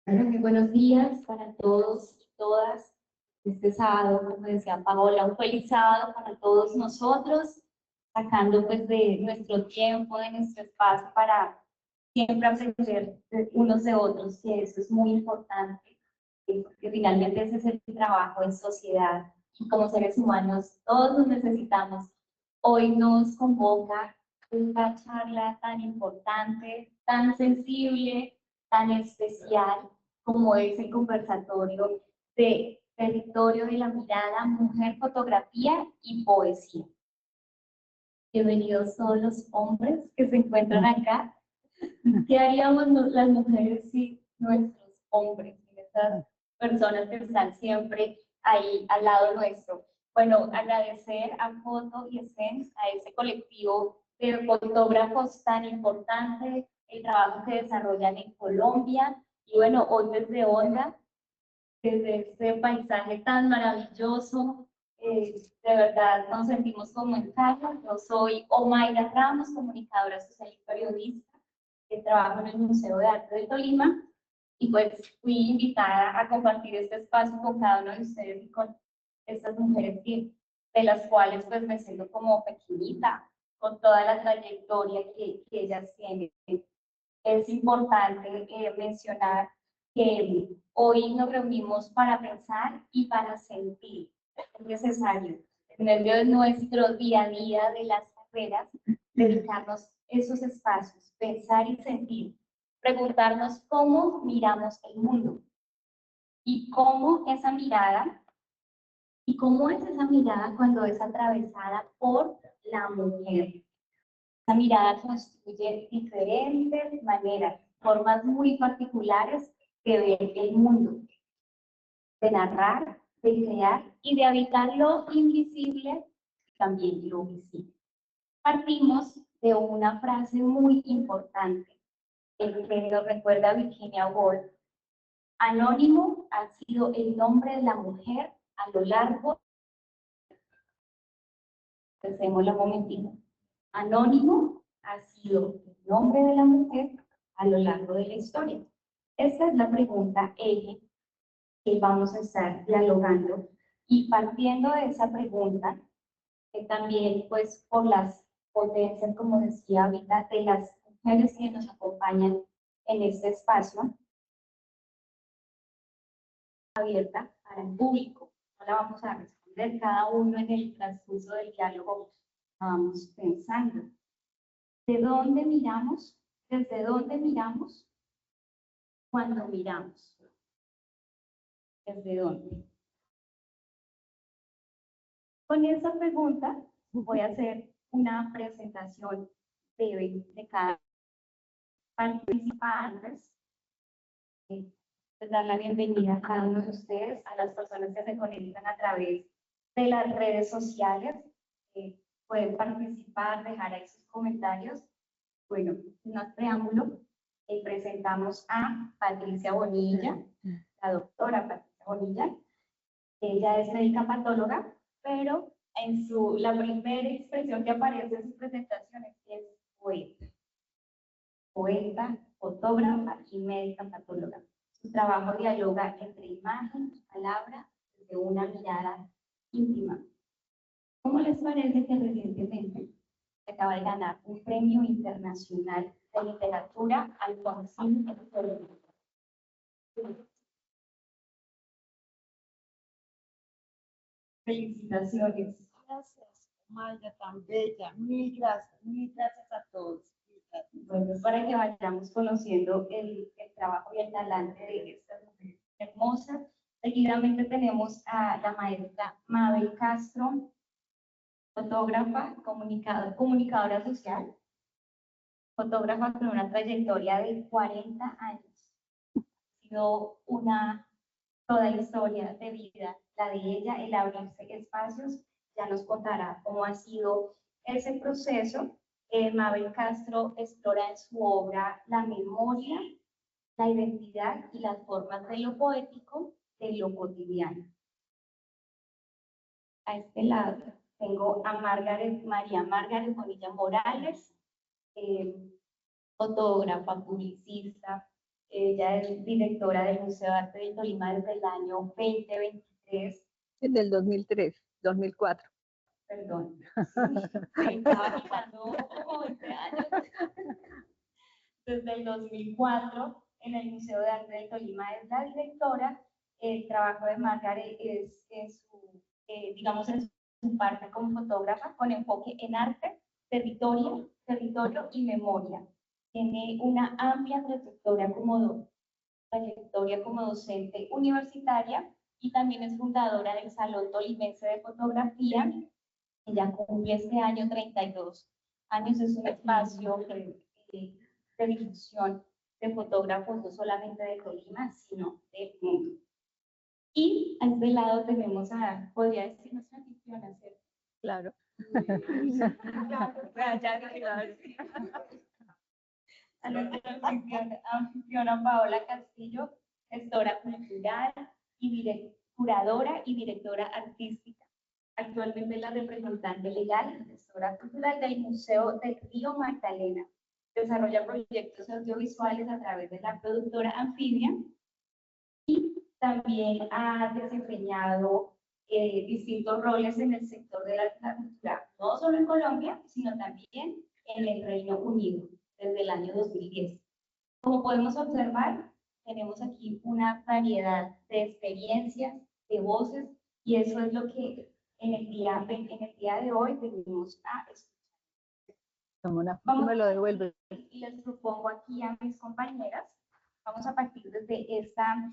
Bueno, muy buenos días para todos y todas. Este sábado, como decía Paola, un feliz sábado para todos nosotros, sacando pues de nuestro tiempo, de nuestro espacio para siempre aprender unos de otros, que eso es muy importante, porque finalmente ese es el trabajo en sociedad y como seres humanos todos nos necesitamos. Hoy nos convoca una charla tan importante, tan sensible, tan especial como es el conversatorio de Territorio de la Mirada, Mujer, Fotografía y Poesía. Bienvenidos todos los hombres que se encuentran acá. ¿Qué haríamos las mujeres si nuestros hombres, estas personas que están siempre ahí al lado nuestro? Bueno, agradecer a Foto y Essence, a ese colectivo de fotógrafos tan importante, el trabajo que desarrollan en Colombia. Y bueno, hoy desde Onda, desde este paisaje tan maravilloso, de verdad nos sentimos como en casa. Yo soy Omaira Ramos, comunicadora social y periodista, que trabajo en el Museo de Arte de Tolima, y pues fui invitada a compartir este espacio con cada uno de ustedes y con estas mujeres de las cuales pues me siento como pequeñita, con toda la trayectoria que ellas tienen. Es importante mencionar que hoy nos reunimos para pensar y para sentir. Es necesario, en medio de nuestro día a día de las carreras, dedicarnos esos espacios, pensar y sentir, preguntarnos cómo miramos el mundo y cómo esa mirada, y cómo es esa mirada cuando es atravesada por la mujer. Esa mirada construye diferentes maneras, formas muy particulares de ver el mundo, de narrar, de crear y de habitar lo invisible, también lo visible. Partimos de una frase muy importante, que nos recuerda Virginia Woolf: anónimo ha sido el nombre de la mujer a lo largo. Pensémoslo un momentito. Anónimo ha sido el nombre de la mujer a lo largo de la historia. Esta es la pregunta eje que vamos a estar dialogando, y partiendo de esa pregunta, que también pues por las potencias, como decía ahorita, de las mujeres que nos acompañan en este espacio, abierta para el público. Ahora vamos a responder cada uno en el transcurso del diálogo. Vamos pensando. ¿De dónde miramos? ¿Desde dónde miramos? Cuando miramos. ¿Desde dónde? Con esa pregunta voy a hacer una presentación breve de cada participante. Dar la bienvenida a cada uno de ustedes, a las personas que se conectan a través de las redes sociales. Pueden participar, dejar ahí sus comentarios. Bueno, sin más preámbulo, presentamos a Patricia Bonilla, la doctora Patricia Bonilla. Ella es médica patóloga, pero la primera expresión que aparece en sus presentaciones es poeta. Poeta, fotógrafa y médica patóloga. Su trabajo dialoga entre imagen y palabra desde una mirada íntima. ¿Cómo les parece que recientemente acaba de ganar un premio internacional de literatura Alfonsín Escobar? Felicitaciones. Gracias, Maya, tan bella. Mil gracias a todos. Bueno, es para que vayamos conociendo el trabajo y el talante de estas mujeres hermosas. Seguidamente tenemos a la maestra Mabel Castro, fotógrafa, comunicadora social, fotógrafa con una trayectoria de 40 años. Ha sido toda la historia de vida, la de ella, el abrirse espacios. Ya nos contará cómo ha sido ese proceso. Mabel Castro explora en su obra la memoria, la identidad y las formas de lo poético de lo cotidiano. A este lado tengo a María Margaret Bonilla Morales, fotógrafa, publicista, Ella es directora del Museo de Arte de Tolima desde el año 2023. Desde el 2003, 2004. Perdón, sí, estaba pasando como 20 años. Desde el 2004 en el Museo de Arte de Tolima es la directora. El trabajo de Margaret es su, digamos, es su parte como fotógrafa con enfoque en arte, territorio y memoria. Tiene una amplia trayectoria como docente universitaria y también es fundadora del Salón Tolimense de Fotografía. Ella cumple este año 32 años, es un espacio de difusión de fotógrafos no solamente de Tolima, sino del mundo. Y a este lado tenemos a, podría decir, nuestra anfitriona, ¿cierto? Claro. A nuestra anfitriona Paola Castillo, gestora cultural y curadora y directora artística. Actualmente es la representante legal y gestora cultural del Museo del Río Magdalena. Desarrolla proyectos audiovisuales a través de la productora Anfibia y también ha desempeñado distintos roles en el sector de la cultura, no solo en Colombia, sino también en el Reino Unido desde el año 2010. Como podemos observar, tenemos aquí una variedad de experiencias, de voces, y eso es lo que en el día de hoy venimos a escuchar. Me lo devuelve. Y les propongo aquí a mis compañeras, vamos a partir desde esa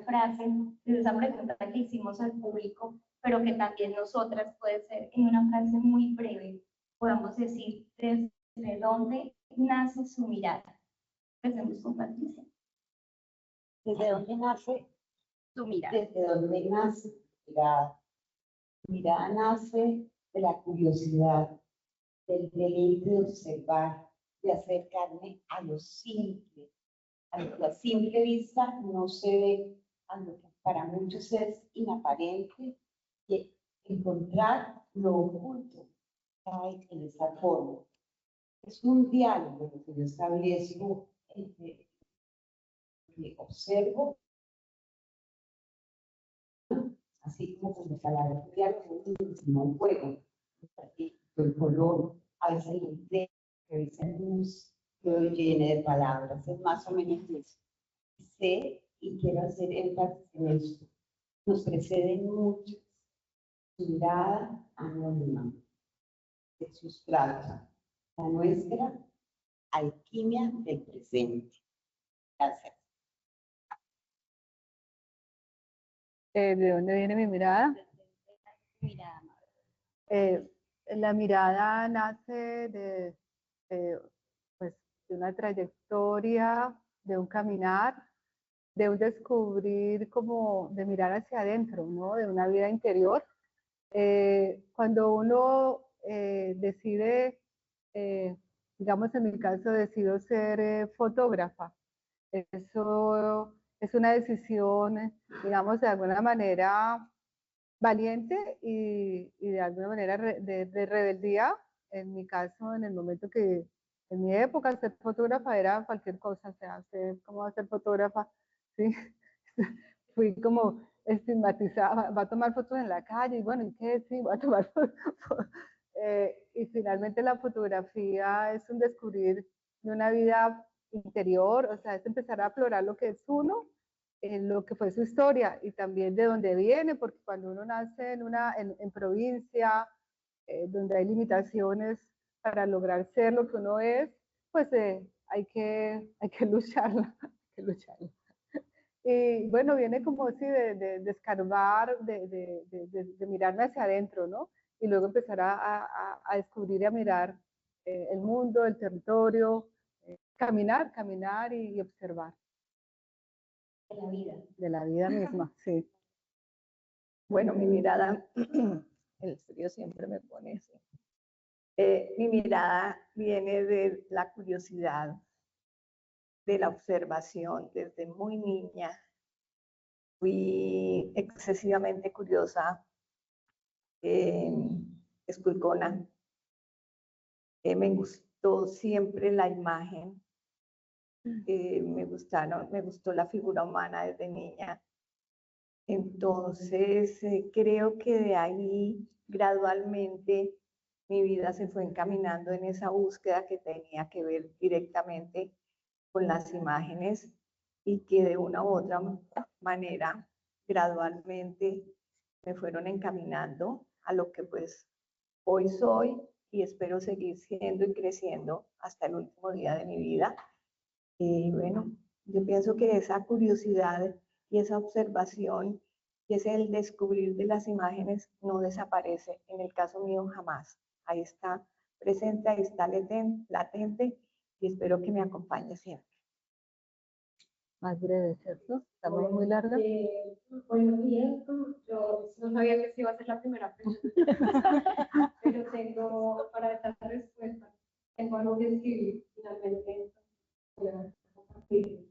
frase, desde esa pregunta que hicimos al público, pero que también nosotras puede ser en una frase muy breve, podamos decir desde dónde nace su mirada. Empecemos con Patricia. ¿Desde dónde nace Su mirada. Desde donde nace tu mirada. Tu mirada nace de la curiosidad, del deleite de observar, de acercarme a lo simple, a lo que a simple vista no se ve, a lo que para muchos es inaparente, y encontrar lo oculto que hay en esa forma. Es un diálogo que yo establezco entre lo que observo, así como con las palabras, no un juego, el color, a veces el inglés, a veces luz, yo llene de palabras, es más o menos eso. Sé y quiero hacer énfasis en esto. Nos preceden muchos. Su mirada anónima, de sustrato, la nuestra alquimia del presente. Gracias. ¿De dónde viene mi mirada? La mirada nace pues, de una trayectoria, de un caminar, de un descubrir, como de mirar hacia adentro, ¿no? De una vida interior. Cuando uno decide, digamos en mi caso, decido ser fotógrafa, eso es una decisión, digamos, de alguna manera valiente y de alguna manera de rebeldía. En mi caso, en el momento que, en mi época, ser fotógrafa era cualquier cosa, o sea, ¿cómo va a ser fotógrafa? ¿Sí? Fui como estigmatizada, va a tomar fotos en la calle, y bueno, ¿y qué? Sí, va a tomar fotos. Y finalmente la fotografía es un descubrir de una vida interior, o sea, es empezar a explorar lo que es uno, lo que fue su historia y también de dónde viene, porque cuando uno nace en provincia, donde hay limitaciones para lograr ser lo que uno es, pues hay que lucharla, hay que lucharla. Y bueno, viene como así de escarbar, de mirarme hacia adentro, ¿no? Y luego empezar a descubrir y a mirar el mundo, el territorio, caminar y observar. De la vida. De la vida misma, sí. Bueno, mi mirada, el frío siempre me pone así. Mi mirada viene de la curiosidad, de la observación. Desde muy niña fui excesivamente curiosa, esculcona. Me gustó siempre la imagen, me gustó la figura humana desde niña. Entonces, creo que de ahí gradualmente mi vida se fue encaminando en esa búsqueda que tenía que ver directamente con las imágenes y que de una u otra manera gradualmente me fueron encaminando a lo que pues hoy soy y espero seguir siendo y creciendo hasta el último día de mi vida. Y bueno, yo pienso que esa curiosidad y esa observación y ese el descubrir de las imágenes no desaparece. En el caso mío jamás. Ahí está presente, ahí está latente y espero que me acompañe siempre. Más breve, ¿cierto? Está muy larga. Buenos días, yo no sabía que sí iba a ser la primera pregunta, pero tengo para esta respuesta, tengo algo que escribir finalmente. Voy a compartir.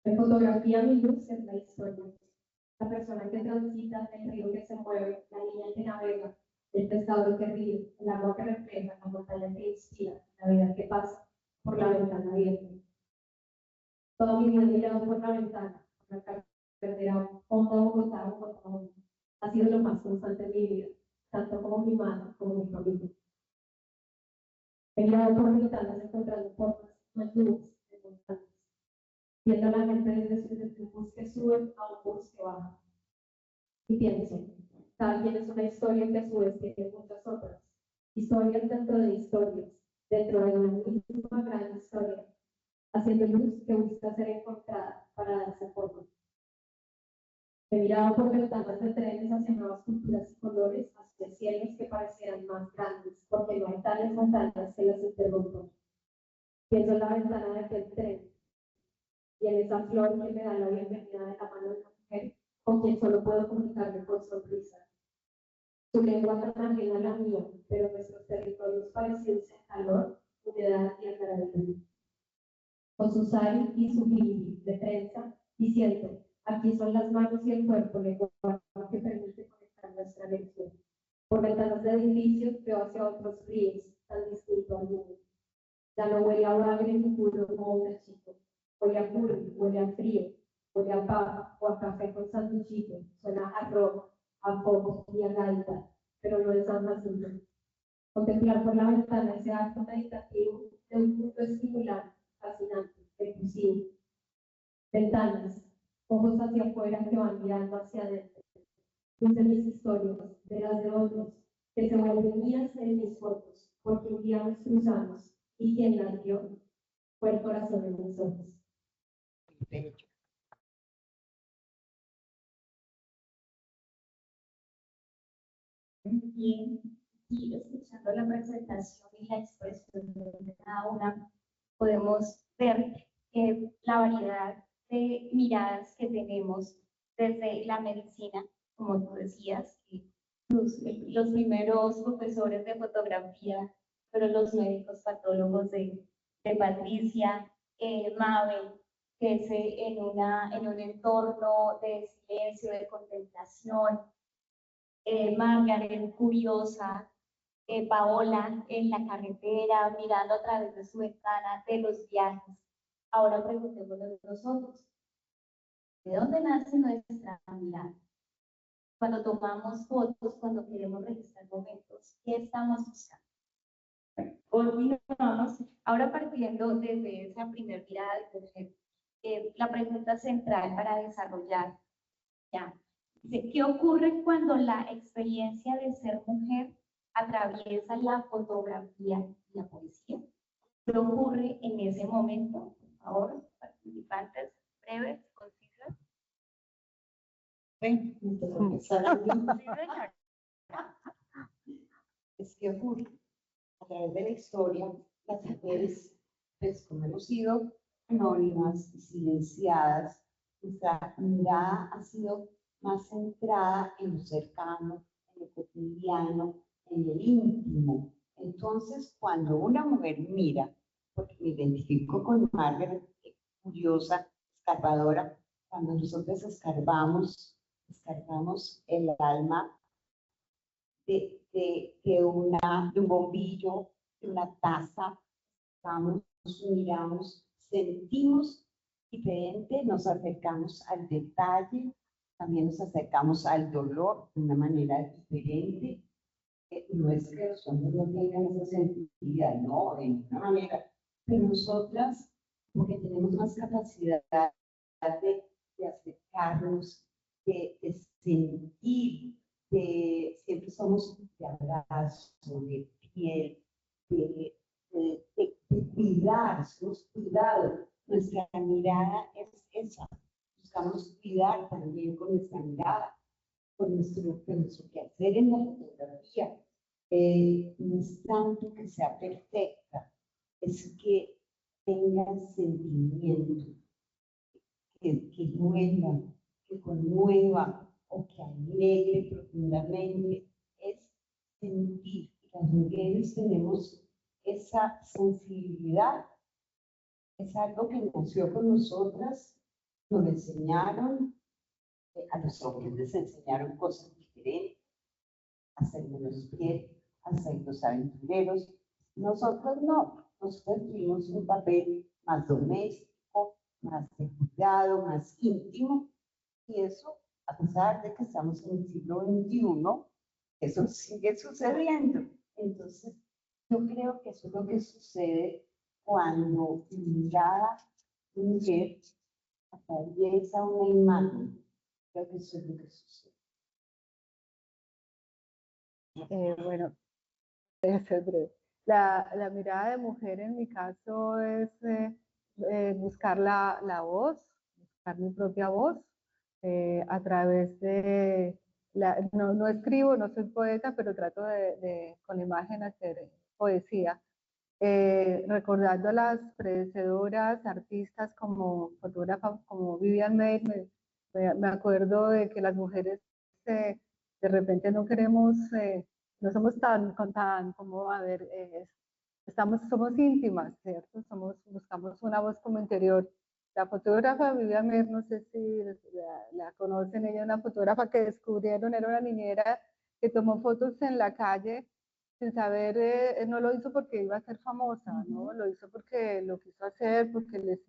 En fotografía, mi luz es la historia. La persona que transita, el río que se mueve, la niña que navega, el pescador que ríe, el agua que refleja, la montaña que inspira, la vida que pasa por la ventana abierta. Todo mi vida mirado por la ventana, por la carretera Honda Bogotá, Bogotá. Ha sido lo más constante en mi vida, tanto como mi madre como mi familia. He mirado por ventanas encontrando formas, más nubes de montañas, viendo a la gente desde un bus que sube a un bus que baja. Y pienso, cada quien es una historia que a su vez tiene muchas otras. Historias dentro de historias, dentro de una misma gran historia, haciendo luz que busca ser encontrada para darse forma. He mirado por ventanas de trenes hacia nuevas culturas y colores, hacia cielos que parecieran más grandes, porque no hay tales montañas que las interrumpan. Pienso en la ventana de aquel tren y en esa flor que me da la bienvenida de la mano de una mujer con quien solo puedo comunicarme por sonrisa. Su lengua tan ajena a la mía, pero nuestros territorios parecidos en calor, humedad y algarabía. Con su sal y su gili de trenza, y siento, aquí son las manos y el cuerpo, lenguaje que permite conectar nuestra energía. Por ventanas de edificios veo hacia otros ríos, tan distintos al mundo. Ya no huele a bagre ni puro como un chico. Huele a curry, huele a frío, huele a papa o a café con sanduchito, suena a rock, a pop y a gaita, pero no es tan fácil. Contemplar por la ventana ese acto meditativo de un mundo estimulante, fascinante, exclusivo. Ventanas, ojos hacia afuera que van mirando hacia adentro. Luz de mis historias, de las de otros, que se vuelven mías en mis fotos, porque un día nos cruzamos y quien las vio fue el corazón de mis ojos. Bien, y escuchando la presentación y la expresión de cada una, podemos ver la variedad de miradas que tenemos desde la medicina, como tú decías, que los primeros profesores de fotografía, pero los médicos patólogos de Patricia, Mabel, que es en un entorno de silencio, de contemplación, Margaret curiosa, Paola en la carretera, mirando a través de su ventana de los viajes. Ahora preguntémonos nosotros, ¿de dónde nace nuestra mirada? Cuando tomamos fotos, cuando queremos registrar momentos, ¿qué estamos buscando? Continuamos, ahora partiendo desde esa primera mirada de mujer, la pregunta central para desarrollar, ya. ¿Qué ocurre cuando la experiencia de ser mujer atraviesa la fotografía y la poesía? ¿Qué ocurre en ese momento? Por favor, participantes, breves, concisas. Bueno, es que ocurre a través de la historia, las mujeres, pues como hemos sido anónimas y silenciadas, nuestra mirada ha sido más centrada en lo cercano, en lo cotidiano, en el íntimo. Entonces, cuando una mujer mira, porque me identifico con Margaret, curiosa, escarbadora, cuando nosotros escarbamos el alma de un bombillo, en la taza, vamos, miramos, sentimos diferente, nos acercamos al detalle, también nos acercamos al dolor de una manera diferente. No es que los hombres no tengan esa sensibilidad, no, de ninguna manera, pero nosotras, porque tenemos más capacidad de acercarnos, de sentir, siempre somos de abrazo, de piel, de cuidar, somos cuidado. Nuestra mirada es esa. Buscamos cuidar también con nuestra mirada, con nuestro quehacer en la fotografía. No es tanto que sea perfecta, es que tenga sentimiento, que mueva, que conmueva o que alegre profundamente. Es sentir. Las mujeres tenemos esa sensibilidad. Es algo que nació con nosotras, nos enseñaron, a los hombres les enseñaron cosas diferentes, a ser menos piel, a ser los aventureros. Nosotros no, nosotros tuvimos un papel más doméstico, más de cuidado, más íntimo, y eso, a pesar de que estamos en el siglo XXI, eso sigue sucediendo. Entonces, yo creo que eso es lo que sucede cuando mirada de mujer atraviesa una imagen. Creo que eso es lo que sucede. Bueno, es breve. La mirada de mujer en mi caso es buscar la voz, buscar mi propia voz a través de, no escribo, no soy poeta, pero trato con la imagen hacer poesía. Recordando a las predecedoras artistas como fotógrafas como Vivian Maier, me acuerdo de que las mujeres de repente no queremos, no somos tan como, a ver, somos íntimas, ¿cierto? Buscamos una voz como interior. La fotógrafa Vivian Maier, no sé si la conocen, ella es una fotógrafa que descubrieron, era una niñera que tomó fotos en la calle sin saber, no lo hizo porque iba a ser famosa, ¿no? Lo hizo porque lo quiso hacer, porque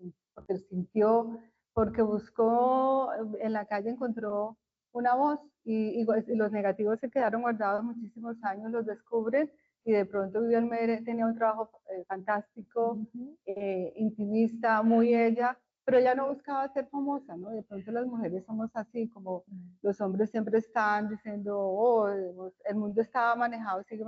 sintió, porque buscó, en la calle encontró una voz y los negativos se quedaron guardados muchísimos años, los descubren y de pronto Vivian Maier tenía un trabajo fantástico, intimista, muy ella, pero ella no buscaba ser famosa, ¿no? De pronto las mujeres somos así, como los hombres siempre están diciendo, oh, el mundo estaba manejado, sigue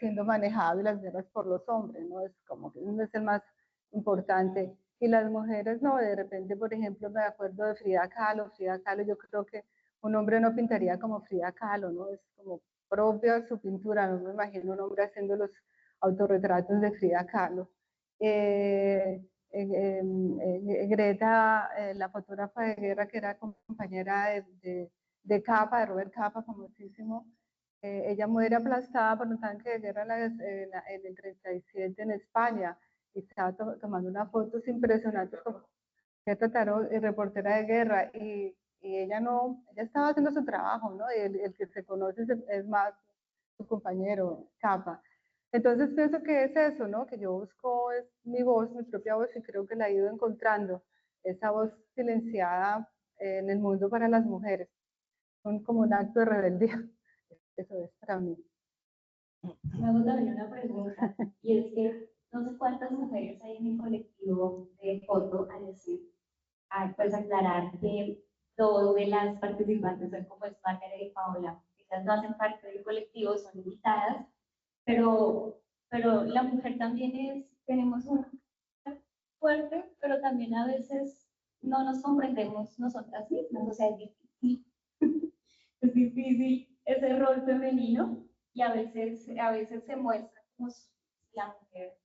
siendo manejado y las guerras por los hombres, ¿no? Es como que uno es el más importante. Y las mujeres, no, de repente, por ejemplo, me acuerdo de Frida Kahlo, yo creo que un hombre no pintaría como Frida Kahlo, ¿no? Es como propia su pintura, no me imagino un hombre haciendo los autorretratos de Frida Kahlo. Greta, la fotógrafa de guerra que era compañera de Capa, de Robert Capa, famosísimo, ella muere aplastada por un tanque de guerra en el 37 en España y estaba tomando unas fotos impresionantes como que trataron reportera de guerra y ella estaba haciendo su trabajo, ¿no? Y el que se conoce es más su compañero, Capa. Entonces pienso que es eso, ¿no? Que yo busco es mi voz, mi propia voz y creo que la he ido encontrando, esa voz silenciada en el mundo para las mujeres. Son como un acto de rebeldía. Eso es para mí. Me hago también una pregunta, y es que no sé cuántas mujeres hay en el colectivo de foto, al decir, pues aclarar que dos de las participantes son como es Margaret y Paola, ellas no hacen parte del colectivo, son invitadas, pero la mujer también tenemos una fuerte, pero también a veces no nos comprendemos nosotras mismas, o sea, es difícil, es difícil ese rol femenino y a veces se muestra como si la mujer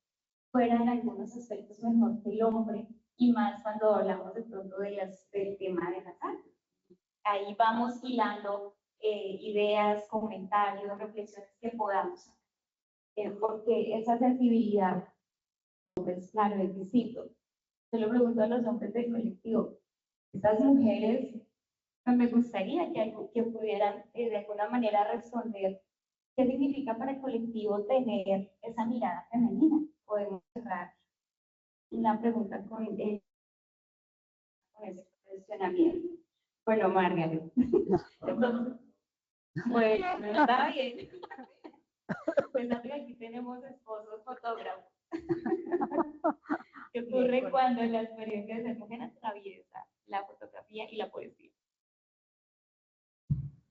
fuera en algunos aspectos mejor que el hombre y más cuando hablamos de pronto del tema de las artes. Ahí vamos hilando ideas, comentarios, reflexiones que podamos hacer, porque esa sensibilidad, pues claro, es distinto. Yo le pregunto a los hombres del colectivo, estas mujeres, pues me gustaría que pudieran de alguna manera responder ¿Qué significa para el colectivo tener esa mirada femenina? Podemos cerrar una pregunta con ese cuestionamiento. Bueno, Margaret. Entonces, bueno, está bien. Pues aquí tenemos esposos fotógrafos. ¿Qué ocurre cuando la experiencia de ser mujer atraviesa la fotografía y la poesía?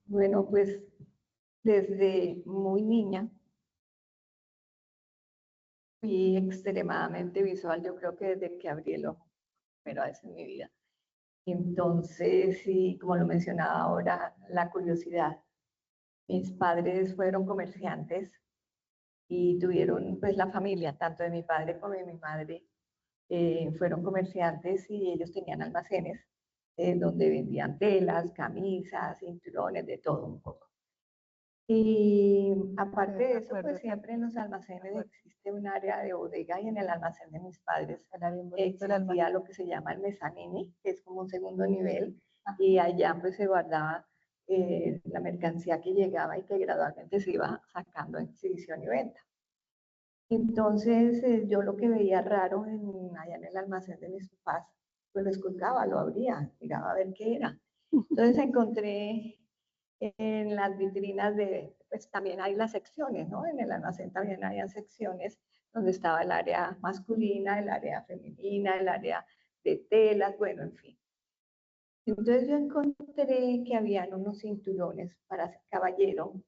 Bueno, pues desde muy niña fui extremadamente visual, yo creo que desde que abrí el ojo, primera vez en mi vida. Entonces, sí, como lo mencionaba ahora, la curiosidad. Mis padres fueron comerciantes y tuvieron, pues la familia, tanto de mi padre como de mi madre, fueron comerciantes y ellos tenían almacenes donde vendían telas, camisas, cinturones, de todo un poco. Y aparte de eso, pues siempre en los almacenes existe un área de bodega y en el almacén de mis padres existía lo que se llama el mezzanini, que es como un segundo nivel, y allá pues se guardaba la mercancía que llegaba y que gradualmente se iba sacando en exhibición y venta. Entonces yo lo que veía raro allá en el almacén de mis papás, pues lo esculcaba, lo abría, miraba a ver qué era. Entonces encontré en las vitrinas pues también hay las secciones, ¿no? En el almacén también había secciones donde estaba el área masculina, el área femenina, el área de telas, bueno, en fin. Entonces yo encontré que habían unos cinturones para caballero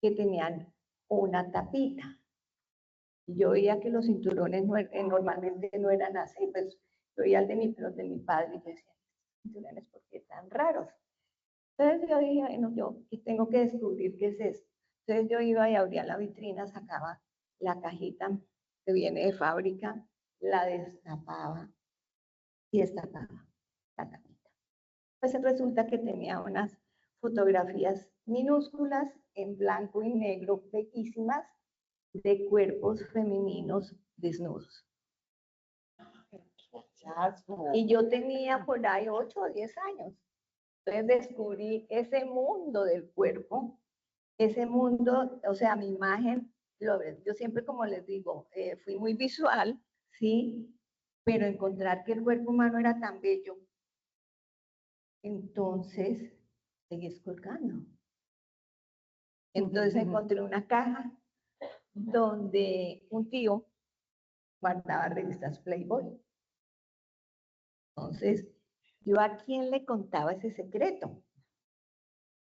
que tenían una tapita. Y yo veía que los cinturones normalmente no eran así, pues yo veía los de mi padre y yo decía, cinturones, ¿por qué tan raros? Entonces yo dije, bueno, yo tengo que descubrir qué es esto. Entonces yo iba y abría la vitrina, sacaba la cajita que viene de fábrica, la destapaba y destapaba la tapita. Pues resulta que tenía unas fotografías minúsculas en blanco y negro, bellísimas, de cuerpos femeninos desnudos. Y yo tenía por ahí 8 o 10 años. Entonces descubrí ese mundo del cuerpo, ese mundo, o sea, mi imagen, yo siempre como les digo, fui muy visual, sí, pero encontrar que el cuerpo humano era tan bello, entonces seguí esculcando. Entonces encontré una caja donde un tío guardaba revistas Playboy. Entonces, ¿yo a quién le contaba ese secreto?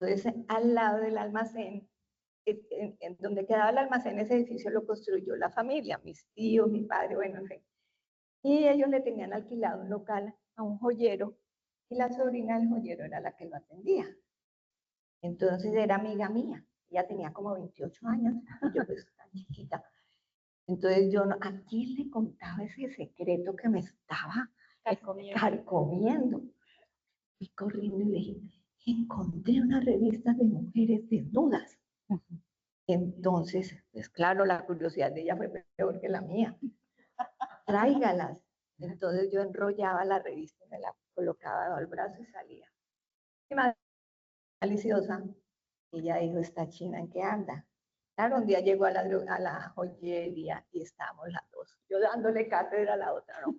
Entonces, al lado del almacén, en donde quedaba el almacén, ese edificio lo construyó la familia, mis tíos, mi padre, bueno, en fin. Y ellos le tenían alquilado un local a un joyero y la sobrina del joyero era la que lo atendía. Entonces era amiga mía, ella tenía como 28 años y yo pues tan chiquita. Entonces yo, ¿a quién le contaba ese secreto que me estaba carcomiendo? Fui corriendo y le dije, encontré una revista de mujeres desnudas. Entonces, pues claro, la curiosidad de ella fue peor que la mía. Tráigalas. Entonces yo enrollaba la revista, me la colocaba al brazo y salía. Mi madre, maliciosa, ella dijo, esta china, ¿en qué anda? Claro, un día llegó a la joyería y estábamos las dos. Yo dándole cátedra a la otra, ¿no?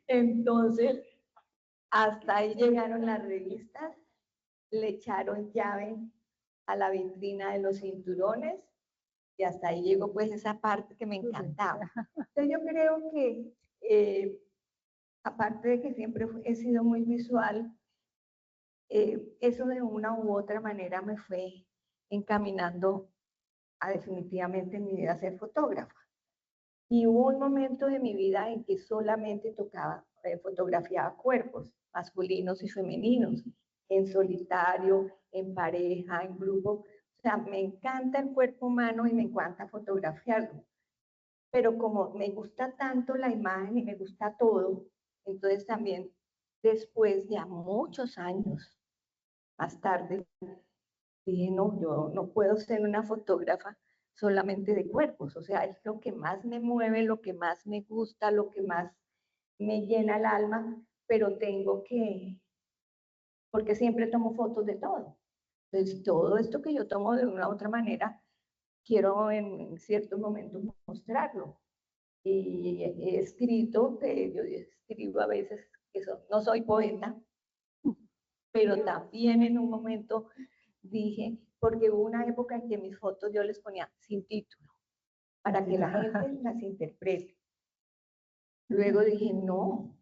Entonces, hasta ahí llegaron las revistas, le echaron llave a la vitrina de los cinturones y hasta ahí llegó pues esa parte que me encantaba. Entonces yo creo que, aparte de que siempre he sido muy visual, eso de una u otra manera me fue encaminando a definitivamente en mi vida ser fotógrafa. Y hubo un momento de mi vida en que solamente fotografiaba cuerpos masculinos y femeninos, en solitario, en pareja, en grupo. O sea, me encanta el cuerpo humano y me encanta fotografiarlo. Pero como me gusta tanto la imagen y me gusta todo, entonces también después, ya muchos años más tarde, dije, no, yo no puedo ser una fotógrafa solamente de cuerpos, o sea, es lo que más me mueve, lo que más me gusta, lo que más me llena el alma, pero tengo que, porque siempre tomo fotos de todo. Entonces, todo esto que yo tomo de una u otra manera, quiero en ciertos momentos mostrarlo. Y he escrito, que yo escribo a veces, no soy poeta, pero también en un momento dije, porque hubo una época en que mis fotos yo les ponía sin título, para que la gente las interprete. Luego dije, no,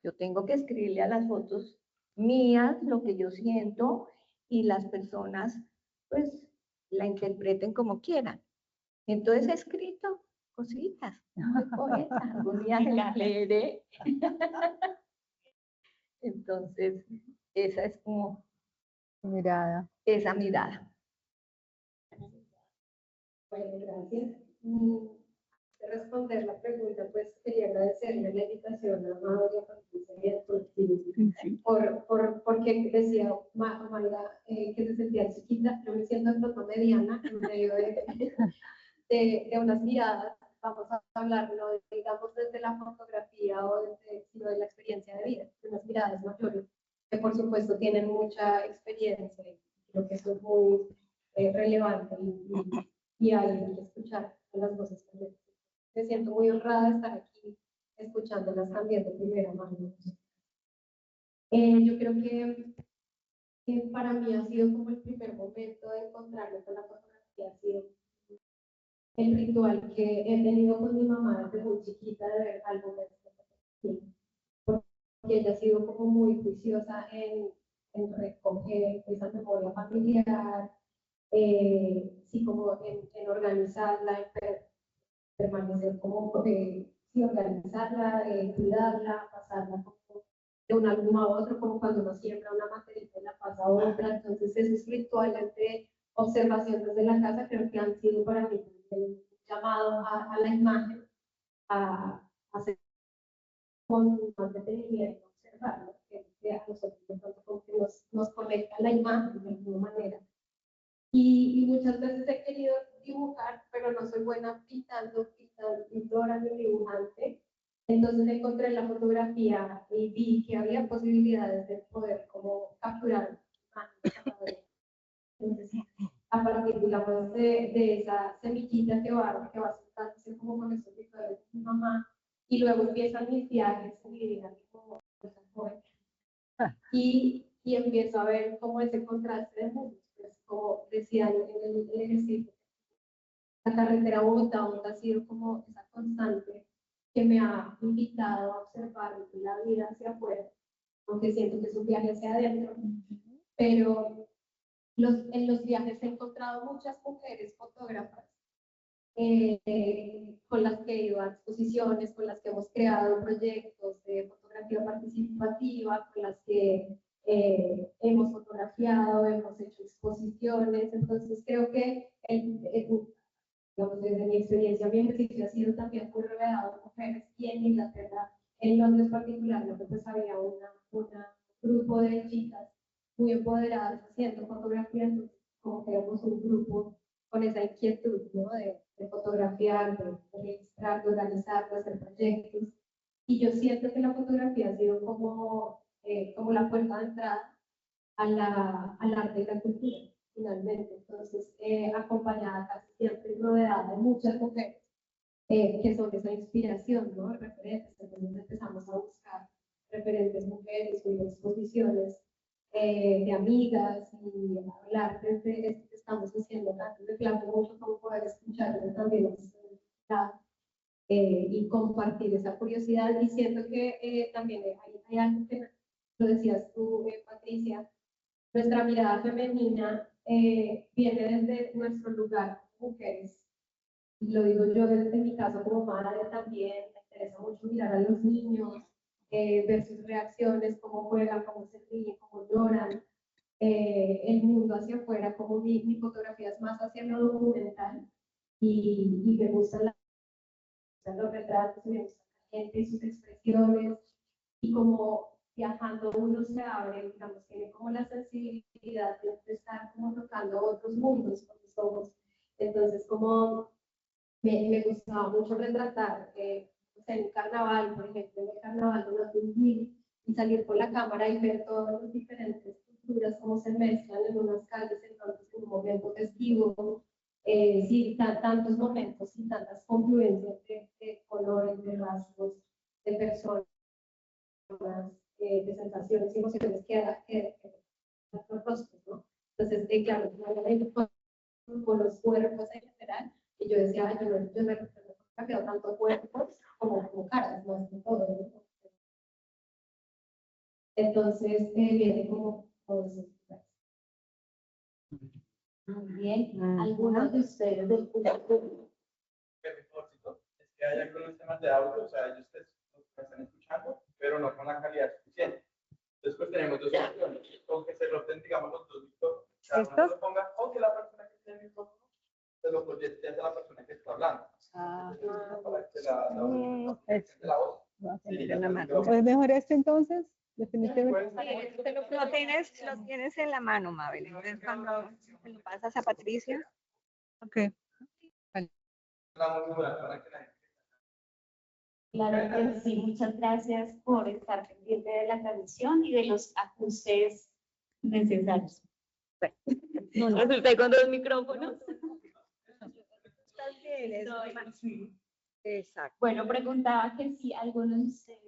yo tengo que escribirle a las fotos mías lo que yo siento y las personas, pues, la interpreten como quieran. Entonces he escrito cositas, soy poeta, algún día se las leeré. Entonces, esa es como Mirada. esa mirada. Bueno, gracias. De responder la pregunta, pues quería agradecerle la invitación a María Patricia porque decía Mayra que se sentía chiquita. Yo me siento de pronto mediana en medio de unas miradas. Vamos a hablar, no digamos desde la fotografía o sino de la experiencia de vida, de unas miradas mayores, que por supuesto tienen mucha experiencia y creo que eso es muy relevante y hay que escuchar las voces también. Me siento muy honrada de estar aquí escuchándolas también de primera mano. Yo creo que para mí ha sido como el primer momento de encontrarme con la fotografía, ha sido el ritual que he tenido con mi mamá desde muy chiquita de ver álbumes de fotografía, porque ella ha sido como muy juiciosa en recoger esa memoria familiar, sí, como en organizarla, en permanecer como sí, organizarla, cuidarla, pasarla como de un álbum a otro, como cuando uno siembra una materita y la pasa a otra. Entonces, esos rituales de observación desde la casa creo que han sido para mí un llamado a la imagen, a hacer con más detenimiento, observarlo, que a nosotros de pronto como que nos conecta la imagen de alguna manera. Y muchas veces he querido dibujar, pero no soy buena pintora ni dibujante. Entonces encontré la fotografía y vi que había posibilidades de poder como capturar imágenes. Entonces, a partir, digamos, de esa semillita que va soltándose como con esos rituales de mi mamá, y luego empiezan mis viajes, mi vida como joven. Y empiezo a ver como ese contraste de mundos, pues, como decía en el ejercicio. La carretera Bogotá ha sido como esa constante que me ha invitado a observar la vida hacia afuera, aunque siento que es un viaje hacia adentro, pero en los viajes he encontrado muchas mujeres fotógrafas con las que he ido a exposiciones, con las que hemos creado proyectos de fotografía participativa, con las que hemos fotografiado, hemos hecho exposiciones. Entonces creo que digamos, desde mi experiencia, mi ejercicio ha sido también muy rodeado de mujeres, y en Inglaterra, en Londres particularmente, pues había un grupo de chicas muy empoderadas haciendo fotografía, entonces como que éramos un grupo con esa inquietud, ¿no? de fotografiar, de registrar, de organizar, de hacer proyectos. Y yo siento que la fotografía ha sido como la puerta de entrada al arte y la cultura, finalmente. Entonces, acompañada casi siempre rodeada de muchas mujeres que son esa inspiración, ¿no? Referentes. Entonces empezamos a buscar referentes mujeres, con exposiciones de amigas y hablar desde esto que estamos haciendo acá. Entonces, claro, mucho como poder escucharles también y compartir esa curiosidad. Y siento que también hay algo que lo decías tú, Patricia, nuestra mirada femenina viene desde nuestro lugar como mujeres. Lo digo yo desde mi caso como madre también, me interesa mucho mirar a los niños, ver sus reacciones, cómo juegan, cómo se ríen, cómo lloran, el mundo hacia afuera, como mi fotografía es más hacia lo documental y me gustan los retratos, me gusta la gente y sus expresiones, y como viajando uno se abre, digamos, tiene como la sensibilidad de estar como tocando otros mundos con los ojos. Entonces, como me gustaba mucho retratar, en un carnaval, por ejemplo, en el carnaval de 2000, y salir con la cámara y ver todos los diferentes culturas, cómo se mezclan en unas calles, entonces en un momento festivo, sí, tantos momentos y tantas confluencias de colores, de rasgos, de personas, de sensaciones y emociones que los rostros, ¿no? Entonces, claro, con los cuerpos en general, y yo decía, ay, yo me refiero tanto a cuerpos como caras, no es que todo, ¿no? Entonces, viene como eso. Muy bien. ¿Algunos de ustedes del público? Es que hay algunos temas de audio, o sea, ellos me están escuchando, pero no con la calidad suficiente. Después tenemos dos opciones, o que se roten, digamos, los dos micrófonos, cada uno lo ponga, o que la persona que tiene el micrófono se lo proyecte a la persona que está hablando. Para que la voz. ¿Es mejor este entonces? Definitivamente. Lo tienes en la mano, Mabel. Entonces, cuando se lo pasas a Patricia. Ok. Para que la gente. Claro que sí, muchas gracias por estar pendiente de la transmisión y de los ajustes necesarios. Bueno, resulté con dos micrófonos. Estás bien, exacto. Bueno, preguntaba que si alguno de ustedes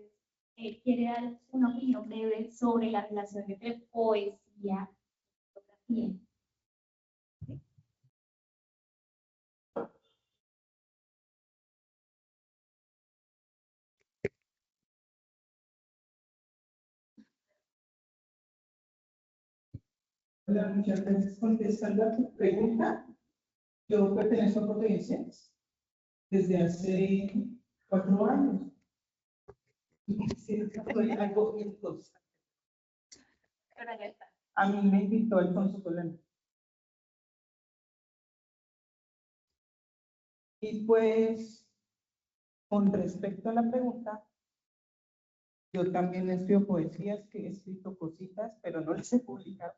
quiere dar una opinión breve sobre la relación entre poesía y fotografía. Hola, muchas gracias. Contestando a tu pregunta, yo pertenezco a Providencias desde hace 4 años. Sí, soy algo entusiasta. A mí me invitó Alfonso Solano. Y pues, con respecto a la pregunta, yo también escribo poesías, que he escrito cositas, pero no las he publicado.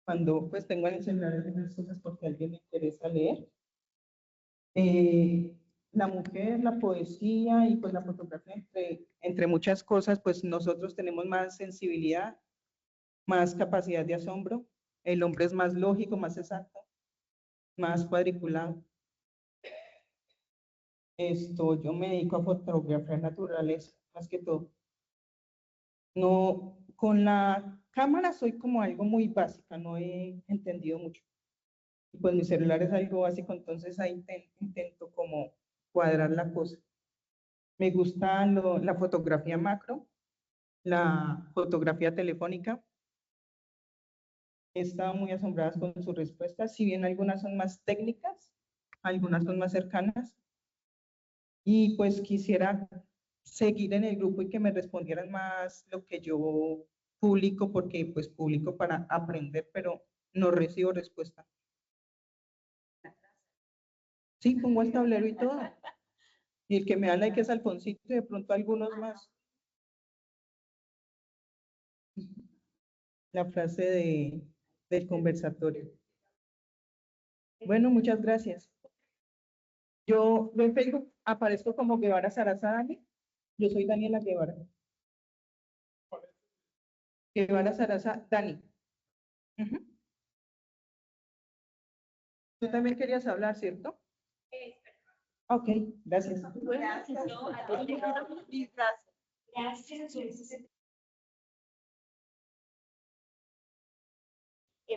Cuando pues tengo en el celular esas cosas porque a alguien le interesa leer. La mujer, la poesía y pues la fotografía, entre muchas cosas, pues nosotros tenemos más sensibilidad, más capacidad de asombro. El hombre es más lógico, más exacto, más cuadriculado. Yo me dedico a fotografía naturaleza, más que todo. No, con la cámara soy como algo muy básica, no he entendido mucho. Y pues mi celular es algo básico, entonces ahí intento como cuadrar la cosa. Me gusta la fotografía macro, la fotografía telefónica. He estado muy asombrada con sus respuestas, si bien algunas son más técnicas, algunas son más cercanas. Y pues quisiera seguir en el grupo y que me respondieran más lo que yo publico, porque pues publico para aprender, pero no recibo respuesta. Sí, pongo el tablero y todo. Y el que me da like es Alfonsito y de pronto algunos más. La frase del conversatorio. Bueno, muchas gracias. Yo en Facebook aparezco como Guevara Sarasa. Yo soy Daniela Guevara. Guevara Sarasa Dani. Tú también querías hablar, ¿cierto? Ok, gracias. Gracias.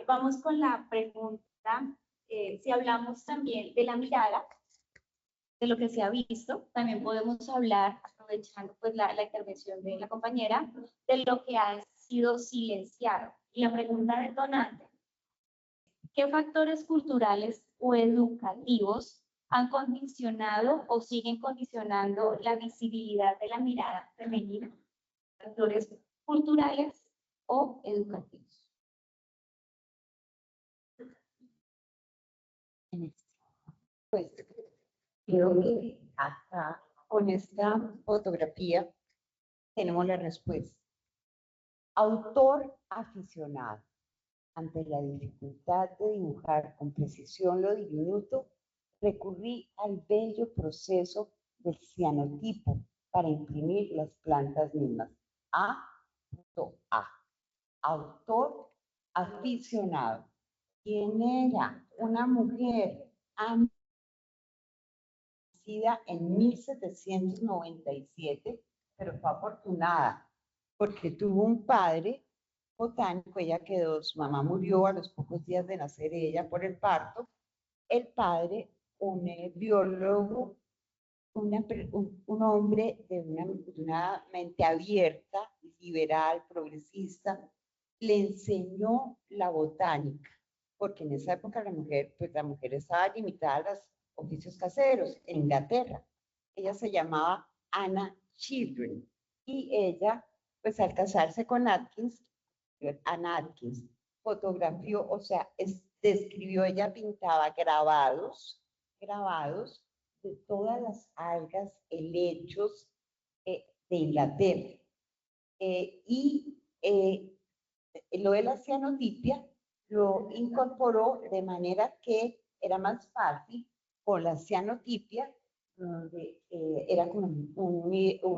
Vamos con la pregunta. Si hablamos también de la mirada, de lo que se ha visto, también podemos hablar, aprovechando pues la intervención de la compañera, de lo que ha sido silenciado. Y la pregunta detonante: ¿qué factores culturales o educativos han condicionado o siguen condicionando la visibilidad de la mirada femenina? Factores culturales o educativos. Pues creo que acá con esta fotografía tenemos la respuesta. Autor aficionado. Ante la dificultad de dibujar con precisión lo diminuto, recurrí al bello proceso del cianotipo para imprimir las plantas mismas. A. A. Autor aficionado. ¿Quién era? Una mujer nacida en 1797, pero fue afortunada porque tuvo un padre botánico. Ella quedó, su mamá murió a los pocos días de nacer ella por el parto. El padre, un biólogo, un hombre de una mente abierta, liberal, progresista, le enseñó la botánica, porque en esa época la mujer estaba limitada a los oficios caseros en Inglaterra. Ella se llamaba Anna Children y ella, pues al casarse con Atkins, Anna Atkins, fotografió, o sea, describió, ella pintaba grabados de todas las algas, helechos de Inglaterra. Lo de la cianotipia lo incorporó de manera que era más fácil con la cianotipia, donde era como un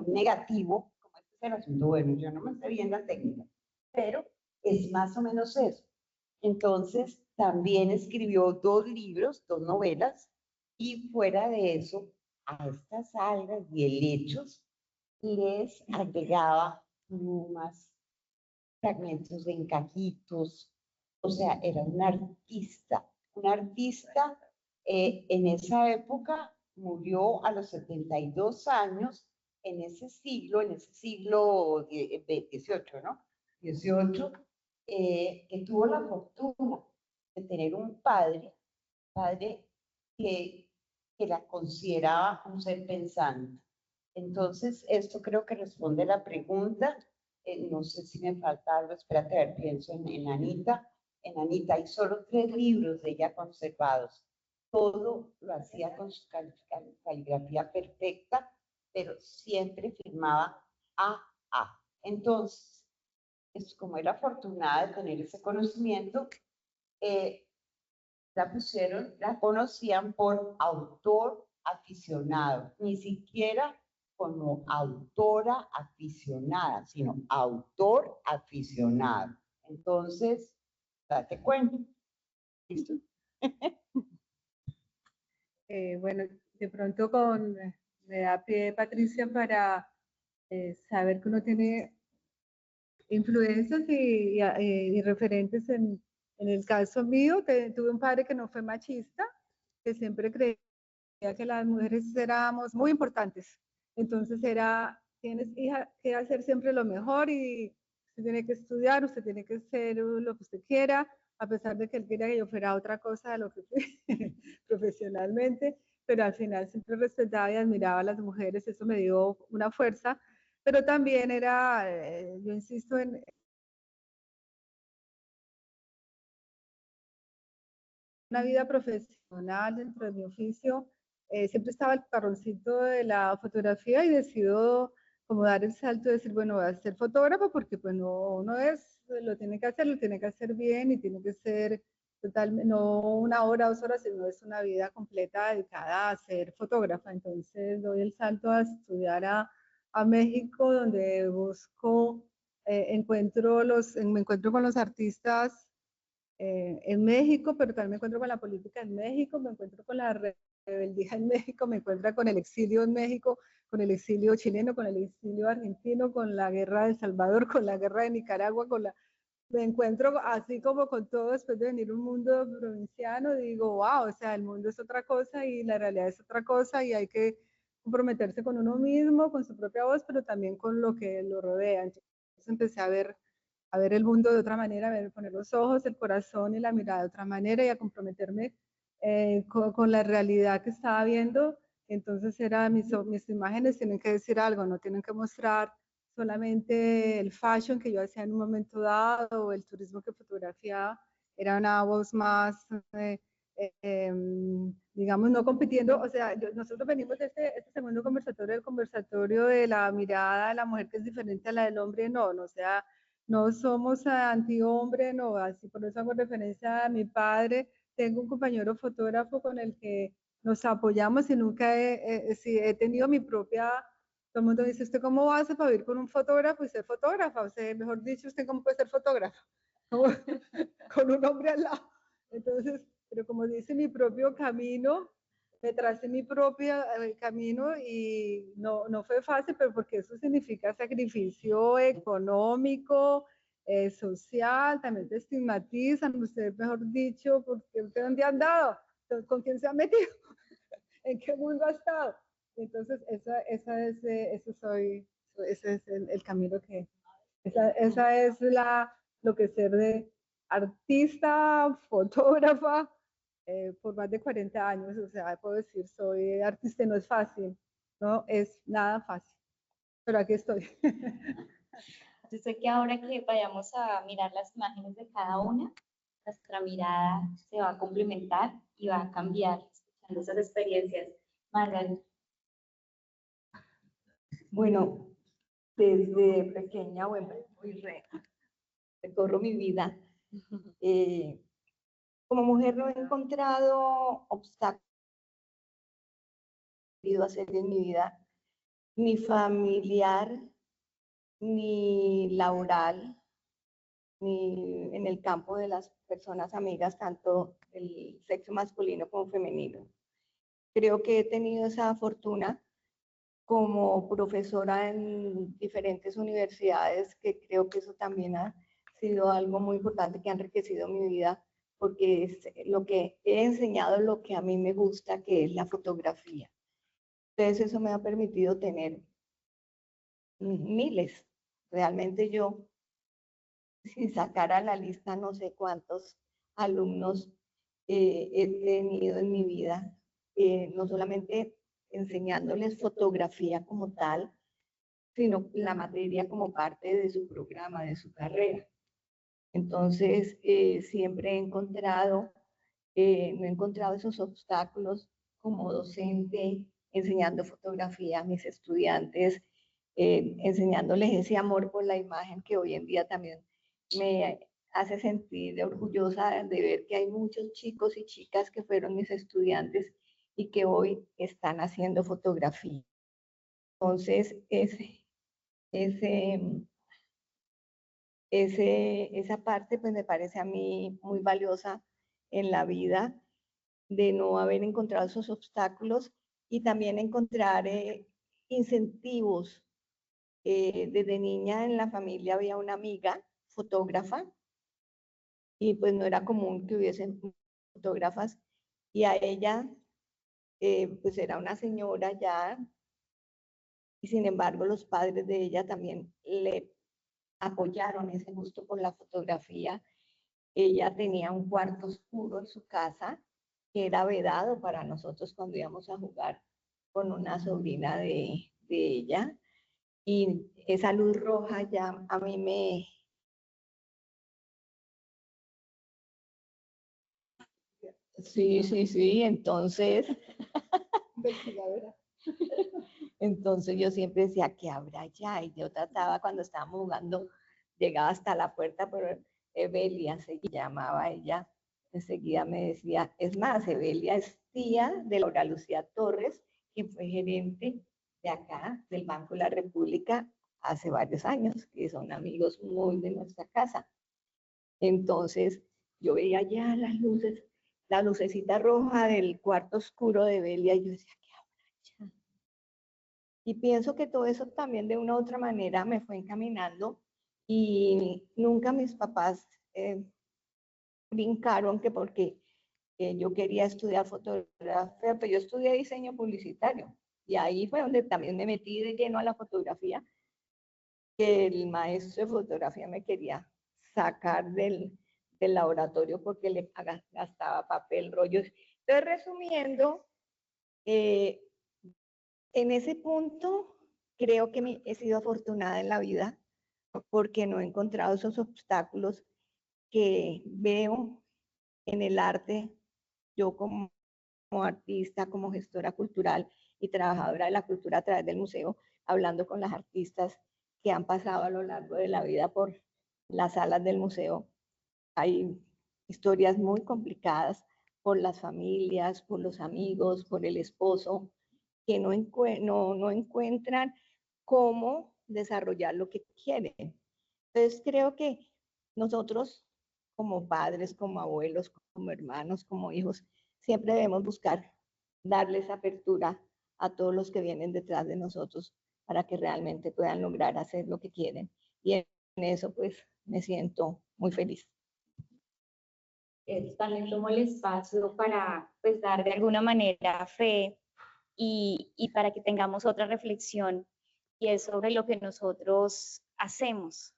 negativo, como este es el asunto. Bueno, yo no me sé bien la técnica, pero es más o menos eso. Entonces, también escribió 2 libros, 2 novelas, y fuera de eso, a estas algas y helechos les agregaba plumas, fragmentos de encajitos. O sea, era un artista. En esa época murió a los 72 años, en ese siglo XVIII, ¿no? 18, que tuvo la fortuna de tener un padre que, que la consideraba un ser pensante. Entonces, esto creo que responde la pregunta. No sé si me falta algo, espérate, a ver, pienso en Anita. En Anita hay solo 3 libros de ella conservados. Todo lo hacía con su caligrafía perfecta, pero siempre firmaba AA. Entonces, como era afortunada de tener ese conocimiento, la conocían por autor aficionado, ni siquiera como autora aficionada, sino autor aficionado. Entonces, date cuenta. ¿Listo? Bueno, de pronto me da pie, Patricia, para saber que uno tiene influencias y referentes en el caso mío, tuve un padre que no fue machista, que siempre creía que las mujeres éramos muy importantes. Entonces tienes, hija, que hacer siempre lo mejor y usted tiene que estudiar, usted tiene que hacer lo que usted quiera, a pesar de que él quería que yo fuera otra cosa de lo que fui profesionalmente, pero al final siempre respetaba y admiraba a las mujeres, eso me dio una fuerza, pero también yo insisto en una vida profesional dentro de mi oficio, siempre estaba el carroncito de la fotografía y decido como dar el salto de decir, bueno, voy a ser fotógrafo porque pues no lo tiene que hacer bien y tiene que ser totalmente, no 1 hora, 2 horas, sino es una vida completa dedicada a ser fotógrafa. Entonces doy el salto a estudiar a México, donde busco, me encuentro con los artistas en México, pero también me encuentro con la política en México, me encuentro con la rebeldía en México, me encuentro con el exilio en México, con el exilio chileno, con el exilio argentino, con la guerra de El Salvador, con la guerra de Nicaragua, me encuentro así como con todo después de venir un mundo provinciano, digo, wow, o sea, el mundo es otra cosa y la realidad es otra cosa y hay que comprometerse con uno mismo, con su propia voz, pero también con lo que lo rodea. Entonces empecé a ver el mundo de otra manera, a poner los ojos, el corazón y la mirada de otra manera y a comprometerme con la realidad que estaba viendo. Entonces mis imágenes tienen que decir algo, no tienen que mostrar solamente el fashion que yo hacía en un momento dado o el turismo que fotografiaba, era una voz más, digamos, no compitiendo, o sea, nosotros venimos de este segundo conversatorio, el conversatorio de la mirada de la mujer que es diferente a la del hombre, no, o sea, no somos antihombre, no, así por eso hago referencia a mi padre. Tengo un compañero fotógrafo con el que nos apoyamos y nunca he tenido mi propia Todo el mundo dice, ¿usted cómo hace para vivir con un fotógrafo y ser fotógrafa? O sea, mejor dicho, ¿usted cómo puede ser fotógrafo? Con un hombre al lado. Entonces, pero como dice, mi propio camino, me tracé mi propio camino y no fue fácil, pero porque eso significa sacrificio económico, social, también te estigmatizan, usted, mejor dicho, porque usted dónde ha andado, con quién se ha metido, en qué mundo ha estado. Entonces, ese es el camino que, esa es lo que ser de artista, fotógrafa, por más de 40 años, o sea, puedo decir, soy artista y no es fácil, no es nada fácil, pero aquí estoy. Yo sé que ahora que vayamos a mirar las imágenes de cada una, nuestra mirada se va a complementar y va a cambiar escuchando esas experiencias. Margaret. Bueno, desde pequeña, bueno, recorro mi vida. Como mujer no he encontrado obstáculos que hacer en mi vida, ni familiar, ni laboral, ni en el campo de las personas amigas, tanto del sexo masculino como femenino. Creo que he tenido esa fortuna como profesora en diferentes universidades, que creo que eso también ha sido algo muy importante que ha enriquecido mi vida, porque es lo que he enseñado, lo que a mí me gusta, que es la fotografía. Entonces eso me ha permitido tener miles. Realmente yo, sin sacar a la lista, no sé cuántos alumnos he tenido en mi vida, no solamente enseñándoles fotografía como tal, sino la materia como parte de su programa, de su carrera. Entonces, siempre no he encontrado esos obstáculos como docente, enseñando fotografía a mis estudiantes, enseñándoles ese amor por la imagen que hoy en día también me hace sentir orgullosa de ver que hay muchos chicos y chicas que fueron mis estudiantes y que hoy están haciendo fotografía. Entonces, esa parte pues me parece a mí muy valiosa en la vida, de no haber encontrado esos obstáculos y también encontrar incentivos. Desde niña en la familia había una amiga fotógrafa y pues no era común que hubiesen fotógrafas, y a ella pues era una señora ya, y sin embargo los padres de ella también le apoyaron ese gusto por la fotografía. Ella tenía un cuarto oscuro en su casa que era vedado para nosotros cuando íbamos a jugar con una sobrina de ella, y esa luz roja ya a mí me... Sí, sí, sí, entonces... Entonces yo siempre decía, ¿qué habrá allá? Y yo trataba, cuando estábamos jugando, llegaba hasta la puerta, pero Evelia se llamaba ella, enseguida me decía, es más, Evelia es tía de Laura Lucía Torres, quien fue gerente de acá, del Banco de la República, hace varios años, que son amigos muy de nuestra casa. Entonces yo veía ya las luces, la lucecita roja del cuarto oscuro de Evelia, y yo decía, ¿qué habrá allá? Y pienso que todo eso también de una u otra manera me fue encaminando, y nunca mis papás brincaron que porque yo quería estudiar fotografía, pero yo estudié diseño publicitario, y ahí fue donde también me metí de lleno a la fotografía, que el maestro de fotografía me quería sacar del laboratorio porque le gastaba papel, rollos. Entonces, resumiendo, en ese punto creo que he sido afortunada en la vida porque no he encontrado esos obstáculos que veo en el arte. Yo como artista, como gestora cultural y trabajadora de la cultura a través del museo, hablando con las artistas que han pasado a lo largo de la vida por las salas del museo, hay historias muy complicadas por las familias, por los amigos, por el esposo, que no encuentran cómo desarrollar lo que quieren. Entonces creo que nosotros como padres, como abuelos, como hermanos, como hijos, siempre debemos buscar darles apertura a todos los que vienen detrás de nosotros para que realmente puedan lograr hacer lo que quieren. Y en eso pues me siento muy feliz. También tomo el espacio para pues dar de alguna manera fe y para que tengamos otra reflexión, y es sobre lo que nosotros hacemos,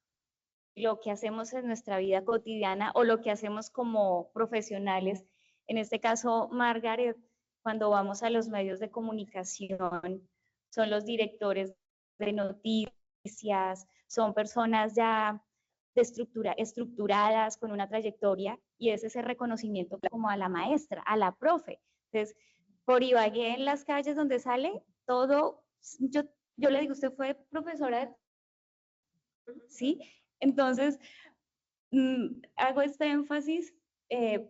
lo que hacemos en nuestra vida cotidiana o lo que hacemos como profesionales. En este caso, Margaret, cuando vamos a los medios de comunicación, son los directores de noticias, son personas ya de estructuradas, con una trayectoria, y es ese reconocimiento como a la maestra, a la profe. Entonces, por Ibagué, en las calles donde sale, todo, yo le digo, usted fue profesora de... ¿Sí? Entonces, hago este énfasis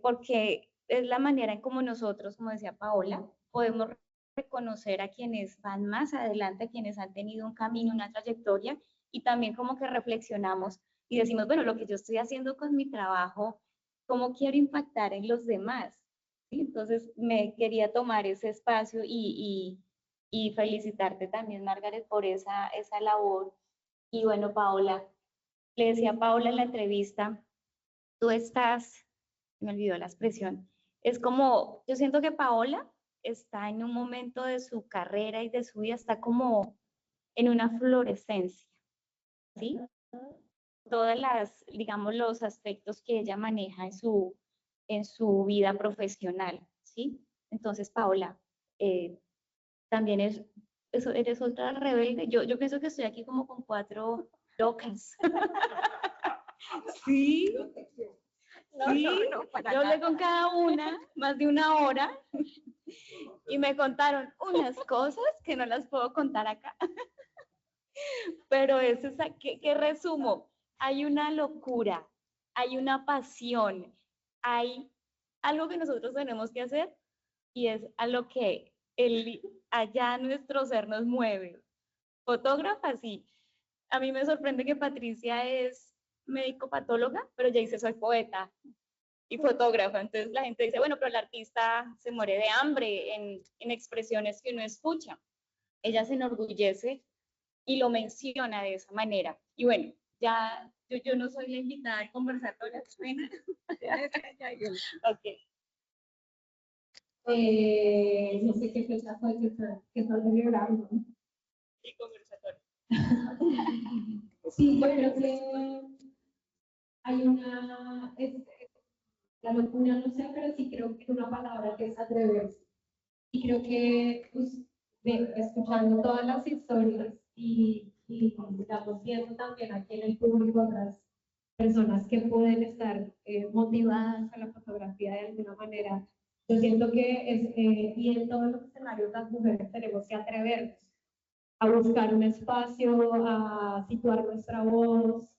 porque es la manera en cómo nosotros, como decía Paola, podemos reconocer a quienes van más adelante, a quienes han tenido un camino, una trayectoria, y también como que reflexionamos y decimos, bueno, lo que yo estoy haciendo con mi trabajo, ¿cómo quiero impactar en los demás? ¿Sí? Entonces, me quería tomar ese espacio y felicitarte también, Margaret, por esa labor. Y bueno, Paola, le decía a Paola en la entrevista, tú estás, me olvidó la expresión, es como, yo siento que Paola está en un momento de su carrera y de su vida, está como en una florescencia, ¿sí? Todas las, digamos, los aspectos que ella maneja en su vida profesional, ¿sí? Entonces, Paola, también eres otra rebelde. Yo pienso que estoy aquí como con 4 locas. Sí, sí, yo hablé con cada una más de una hora y me contaron unas cosas que no las puedo contar acá. Pero eso es, ¿qué resumo? Hay una locura, hay una pasión, hay algo que nosotros tenemos que hacer, y es a lo que allá nuestro ser nos mueve. Fotógrafa, sí. A mí me sorprende que Patricia es médico patóloga, pero ya dice soy poeta y fotógrafa. Entonces la gente dice, bueno, pero el artista se muere de hambre en expresiones que uno escucha. Ella se enorgullece y lo menciona de esa manera. Y bueno, ya yo no soy la invitada a conversar con la pena. Ok. No sé qué fecha fue que están celebrando. Y conversatorio. Sí, yo creo que hay la locura, no sé, pero sí creo que es una palabra que es atreverse. Y creo que pues, escuchando todas las historias y digamos, viendo también aquí en el público otras personas que pueden estar motivadas a la fotografía de alguna manera, yo siento que y en todos los escenarios las mujeres tenemos que atrevernos a buscar un espacio, a situar nuestra voz,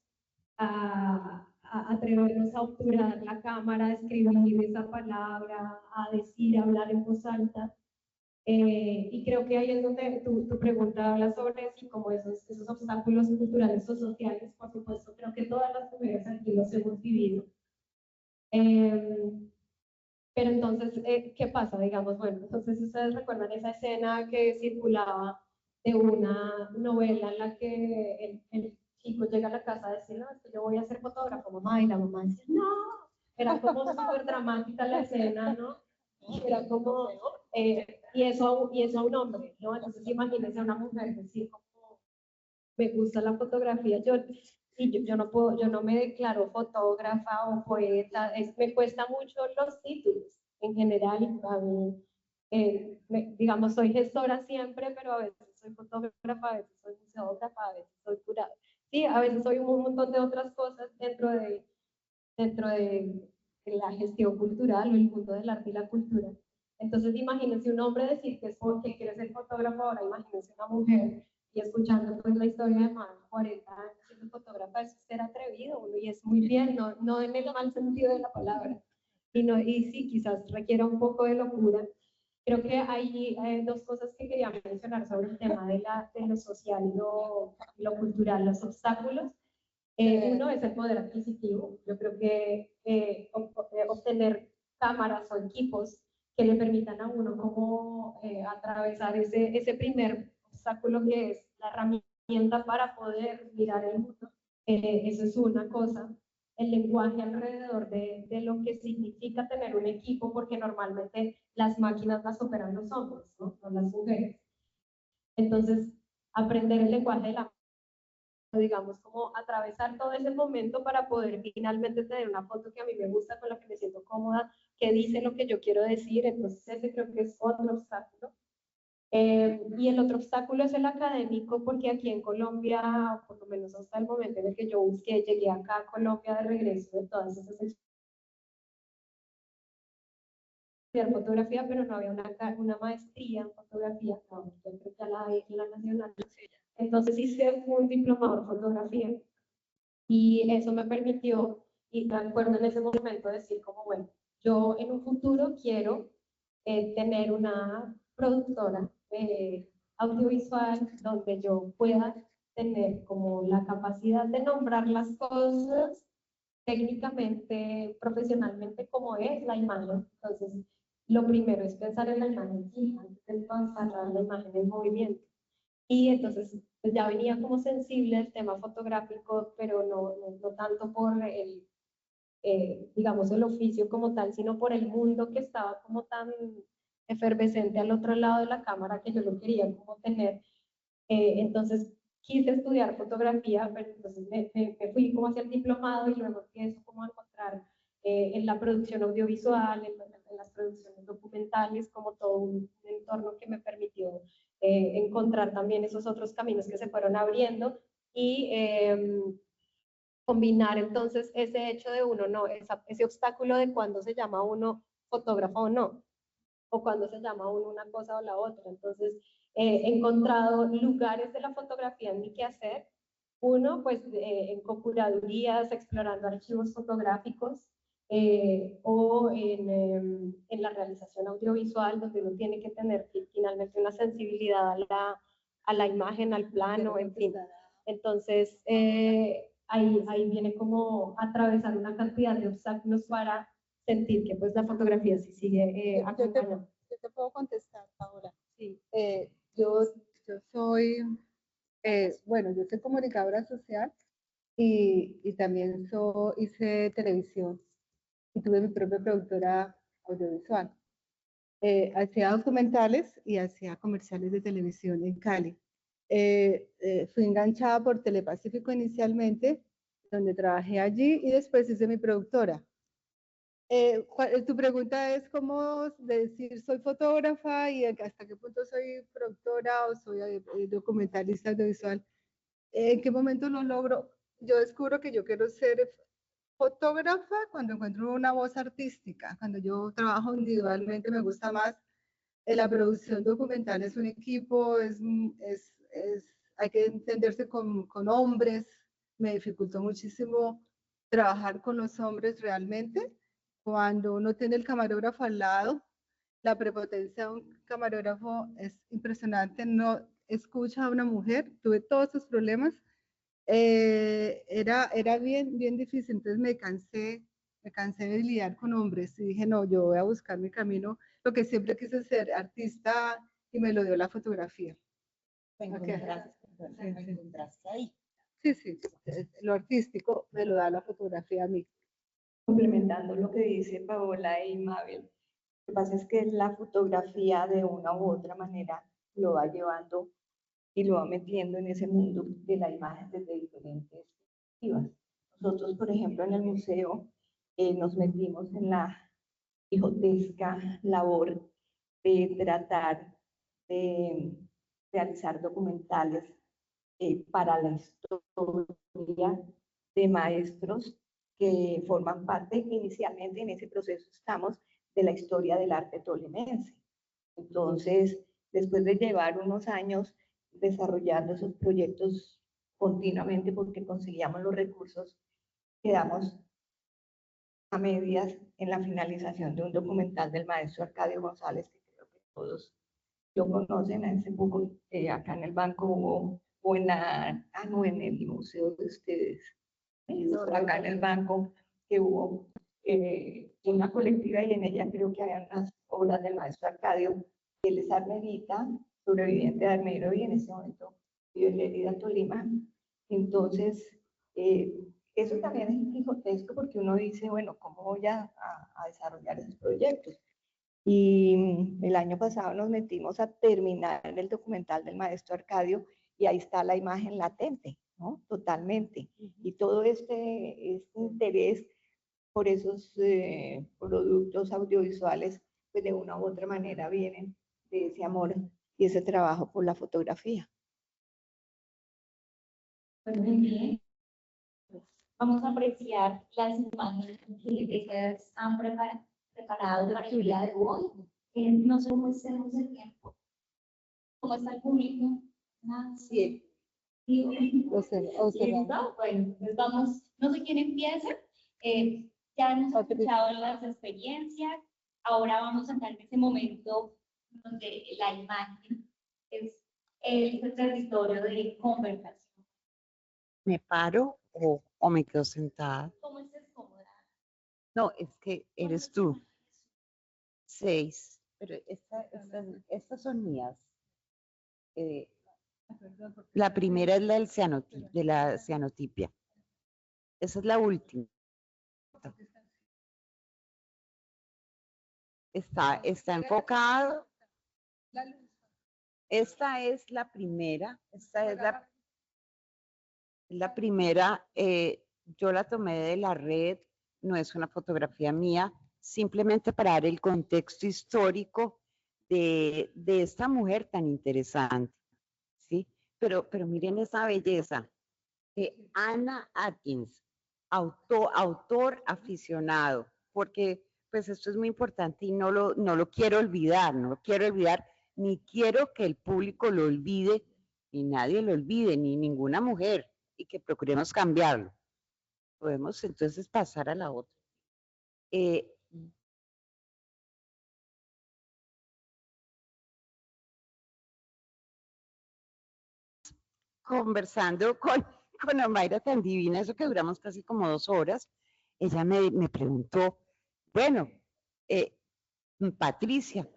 a atrevernos a obturar la cámara, a escribir esa palabra, a decir, a hablar en voz alta. Y creo que ahí es donde tu pregunta habla sobre sí, como esos obstáculos culturales o sociales, por supuesto, creo que todas las mujeres aquí los hemos vivido. Pero entonces, ¿qué pasa? Digamos, bueno, entonces ustedes recuerdan esa escena que circulaba de una novela en la que el chico llega a la casa a decir, no, es que yo voy a ser fotógrafo, mamá, y la mamá dice, no, era como súper dramática la escena, ¿no? Y era como, y eso a un hombre, ¿no? Entonces imagínense a una mujer decir, como, me gusta la fotografía, yo no puedo, yo no me declaro fotógrafa o poeta, me cuesta mucho los títulos en general, a mí, digamos, soy gestora siempre, pero a veces soy fotógrafa, a veces soy museógrafa, a veces soy curadora, sí, a veces soy un montón de otras cosas dentro de la gestión cultural o el mundo del arte y la cultura. Entonces, imagínense un hombre decir que quiere ser fotógrafo, ahora imagínense una mujer y escuchando pues la historia de más de 40 años siendo fotógrafa, es ser atrevido, y es muy bien, no en el mal sentido de la palabra, y sí, quizás requiera un poco de locura, Creo que hay dos cosas que quería mencionar sobre el tema de lo social y lo cultural, los obstáculos. Uno es el poder adquisitivo. Yo creo que obtener cámaras o equipos que le permitan a uno como atravesar ese primer obstáculo que es la herramienta para poder mirar el mundo. Eso es una cosa. El lenguaje alrededor de lo que significa tener un equipo, porque normalmente las máquinas las operan los hombres, no las mujeres. Entonces, aprender el lenguaje de la digamos, como atravesar todo ese momento para poder finalmente tener una foto que a mí me gusta, con la que me siento cómoda, que dice lo que yo quiero decir. Entonces ese creo que es otro obstáculo. Y el otro obstáculo es el académico, porque aquí en Colombia, por lo menos hasta el momento en el que yo busqué, llegué acá a Colombia de regreso de todas esas estudiar fotografía, pero no había una maestría en fotografía, no, yo creo que ya la hay en la nacional. Entonces hice un diplomado en fotografía y eso me permitió, y me acuerdo en ese momento decir como, bueno, yo en un futuro quiero tener una productora audiovisual donde yo pueda tener como la capacidad de nombrar las cosas técnicamente, profesionalmente, como es la imagen. Entonces, lo primero es pensar en la imagen fija, antes de pasar a la imagen en movimiento. Y entonces pues ya venía como sensible el tema fotográfico, pero no tanto por digamos, el oficio como tal, sino por el mundo que estaba como tan efervescente al otro lado de la cámara, que yo lo quería como tener. Entonces quise estudiar fotografía, pero entonces me fui como hacia el diplomado y luego empiezo como a encontrar en la producción audiovisual, en las producciones documentales, como todo un entorno que me permitió encontrar también esos otros caminos que se fueron abriendo y combinar entonces ese hecho de uno, no, ese obstáculo de cuando se llama uno fotógrafo o no, o cuando se llama uno una cosa o la otra. Entonces, he encontrado lugares de la fotografía en mi quehacer. Uno, pues en curadurías, explorando archivos fotográficos, o en la realización audiovisual, donde uno tiene que tener finalmente una sensibilidad a la imagen, al plano, en fin. Entonces, ahí viene como atravesar una cantidad de obstáculos para sentir que pues la fotografía sí sigue acompañando. Yo te puedo contestar, Paola. Sí. Yo soy, bueno, yo soy comunicadora social y también hice televisión y tuve mi propia productora audiovisual. Hacía documentales y hacía comerciales de televisión en Cali. Fui enganchada por Telepacífico inicialmente, donde trabajé allí, y después hice mi productora. Tu pregunta es cómo decir soy fotógrafa y hasta qué punto soy productora o soy documentalista audiovisual. ¿En qué momento lo logro? Yo descubro que yo quiero ser fotógrafa cuando encuentro una voz artística. Cuando yo trabajo individualmente me gusta más. La producción documental es un equipo, hay que entenderse con hombres. Me dificultó muchísimo trabajar con los hombres realmente. Cuando uno tiene el camarógrafo al lado, la prepotencia de un camarógrafo es impresionante. No escucha a una mujer, tuve todos esos problemas. Era bien difícil, entonces me cansé de lidiar con hombres y dije, no, yo voy a buscar mi camino, lo que siempre quise ser, artista, y me lo dio la fotografía. Lo encontraste ahí. Sí, lo artístico me lo da la fotografía a mí. Complementando lo que dice Paola y Mabel, lo que pasa es que la fotografía de una u otra manera lo va llevando y lo va metiendo en ese mundo de la imagen desde diferentes perspectivas. Nosotros, por ejemplo, en el museo nos metimos en la quijotesca labor de tratar de realizar documentales para la historia de maestros que forman parte inicialmente en ese proceso estamos de la historia del arte tolemense. Entonces, después de llevar unos años desarrollando esos proyectos continuamente porque conseguíamos los recursos, quedamos a medias en la finalización de un documental del maestro Arcadio González, que creo que todos lo conocen a ese poco, acá en el banco hubo, o en no, en el museo de ustedes, acá en el banco, que hubo una colectiva y en ella creo que había unas obras del maestro Arcadio. Él es armerita, sobreviviente de Armero y en ese momento vive en Lérida, Tolima. Entonces, eso también es gigantesco porque uno dice, bueno, ¿cómo voy a desarrollar esos proyectos? Y el año pasado nos metimos a terminar el documental del maestro Arcadio y ahí está la imagen latente, ¿no? Totalmente. Y todo este interés por esos productos audiovisuales, pues de una u otra manera vienen de ese amor y ese trabajo por la fotografía. Pues muy bien. Vamos a apreciar las imágenes que ellas han preparado para el día de hoy. No sé cómo tenemos el tiempo. ¿Cómo está el público? Sí. Bueno, pues vamos, no sé quién empieza. Ya hemos escuchado las experiencias. Ahora vamos a entrar en ese momento donde la imagen es el territorio de conversación. ¿Me paro o me quedo sentada? ¿Cómo estés cómoda? No, es que eres tú. 6. Pero estas son mías. La primera es la de la cianotipia. Esa es la última. Está enfocado. Esta es la primera. Esta es la primera. Yo la tomé de la red. No es una fotografía mía. Simplemente para dar el contexto histórico de esta mujer tan interesante, ¿sí? Pero miren esa belleza. Anna Atkins, autor aficionado, porque pues esto es muy importante y no lo quiero olvidar, ni quiero que el público lo olvide, ni nadie lo olvide, ni ninguna mujer, y que procuremos cambiarlo. Podemos entonces pasar a la otra. Conversando con Omaira tan divina, eso que duramos casi como 2 horas, ella me preguntó, bueno, Patricia,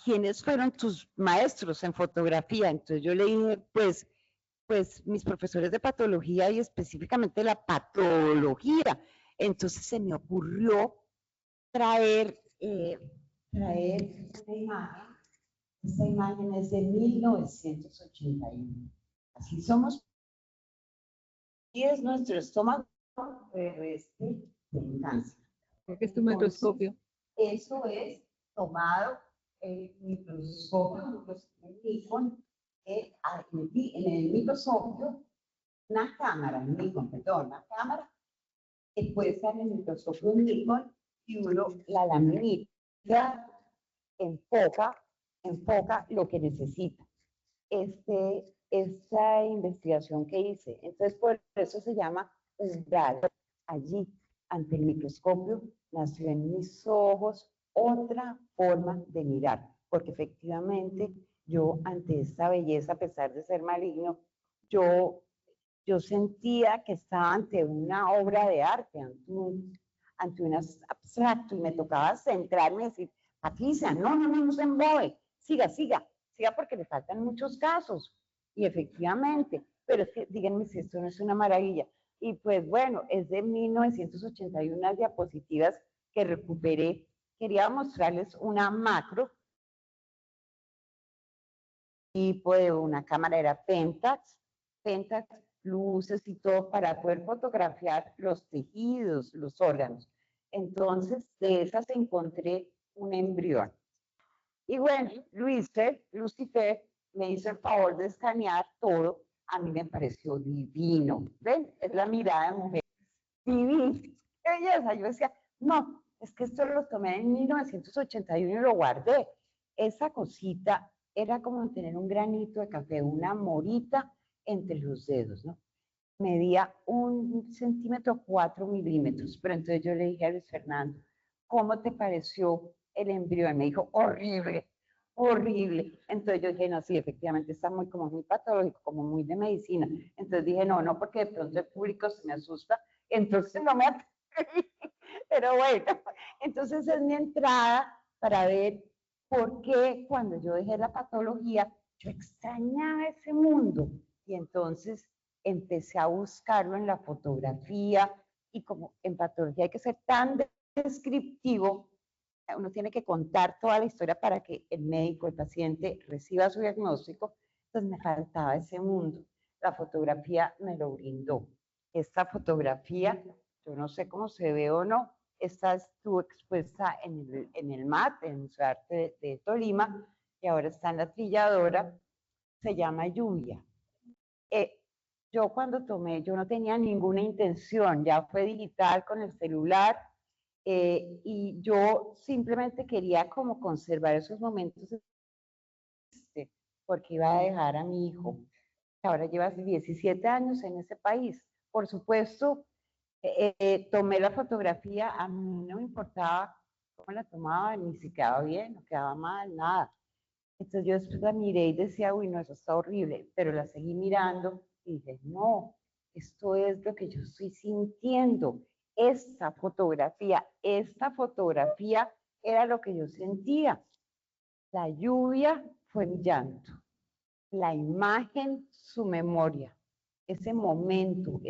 ¿quiénes fueron tus maestros en fotografía? Entonces yo le dije, pues mis profesores de patología y específicamente la patología. Entonces se me ocurrió traer esta imagen. Esta imagen es de 1981. Así somos. Y es nuestro estómago, pero de infancia. ¿Qué es tu microscopio? Eso es tomado el microscopio Nikon, en el microscopio, una cámara que puede estar en el microscopio Nikon y uno la laminita enfoca lo que necesita. Esta investigación que hice, entonces por eso se llama umbral. Allí, ante el microscopio, nació en mis ojos otra forma de mirar, porque efectivamente yo ante esta belleza, a pesar de ser maligno, yo sentía que estaba ante una obra de arte, ante un abstracto, y me tocaba centrarme y decir, Patricia, no se embobe, siga porque le faltan muchos casos. Y efectivamente, pero es que díganme si esto no es una maravilla. Y pues bueno, es de 1981 unas diapositivas que recuperé. Quería mostrarles una macro. Tipo de una cámara era Pentax, luces y todo para poder fotografiar los tejidos, los órganos. Entonces, de esas encontré un embrión. Y bueno, Lucifer me hizo el favor de escanear todo. A mí me pareció divino. ¿Ven? Es la mirada de mujer. Divino. ¡Qué belleza! Yo decía, no, es que esto lo tomé en 1981 y lo guardé. Esa cosita era como tener un granito de café, una morita entre los dedos, ¿no? Medía 1 centímetro 4 milímetros. Pero entonces yo le dije a Luis Fernando, ¿cómo te pareció el embrión? Me dijo, horrible. horrible. Entonces yo dije, no, sí, efectivamente está muy, como muy patológico, como muy de medicina. Entonces dije, no, no, porque de pronto el público se me asusta, entonces no me atreví. Pero bueno, entonces es mi entrada para ver por qué cuando yo dejé la patología, yo extrañaba ese mundo. Y entonces empecé a buscarlo en la fotografía, y como en patología hay que ser tan descriptivo, uno tiene que contar toda la historia para que el médico, el paciente reciba su diagnóstico, entonces me faltaba ese mundo. La fotografía me lo brindó. Esta fotografía, yo no sé cómo se ve o no, esta estuvo expuesta en el MAT, en el Museo de Arte de Tolima, y ahora está en la Trilladora, se llama Lluvia. Yo cuando tomé, yo no tenía ninguna intención, ya fue digital con el celular, y yo simplemente quería como conservar esos momentos, porque iba a dejar a mi hijo, que ahora lleva 17 años en ese país. Por supuesto, tomé la fotografía, a mí no me importaba cómo la tomaba, ni si quedaba bien, no quedaba mal, nada. Entonces yo después la miré y decía, uy, no, eso está horrible, pero la seguí mirando y dije, no, esto es lo que yo estoy sintiendo. Esta fotografía era lo que yo sentía. La lluvia fue mi llanto, la imagen, su memoria, ese momento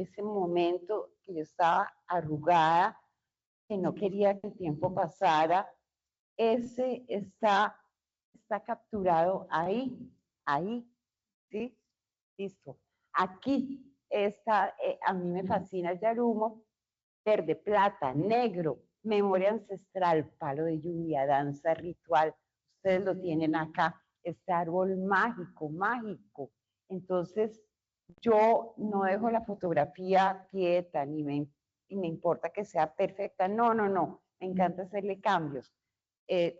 que yo estaba arrugada, que no quería que el tiempo pasara, ese está capturado ahí, ¿sí? Listo. Aquí está, a mí me fascina el yarumo, verde, plata, negro, memoria ancestral, palo de lluvia, danza ritual. Ustedes lo tienen acá, este árbol mágico, mágico. Entonces, yo no dejo la fotografía quieta, ni me importa que sea perfecta. No, no, no. Me encanta hacerle cambios,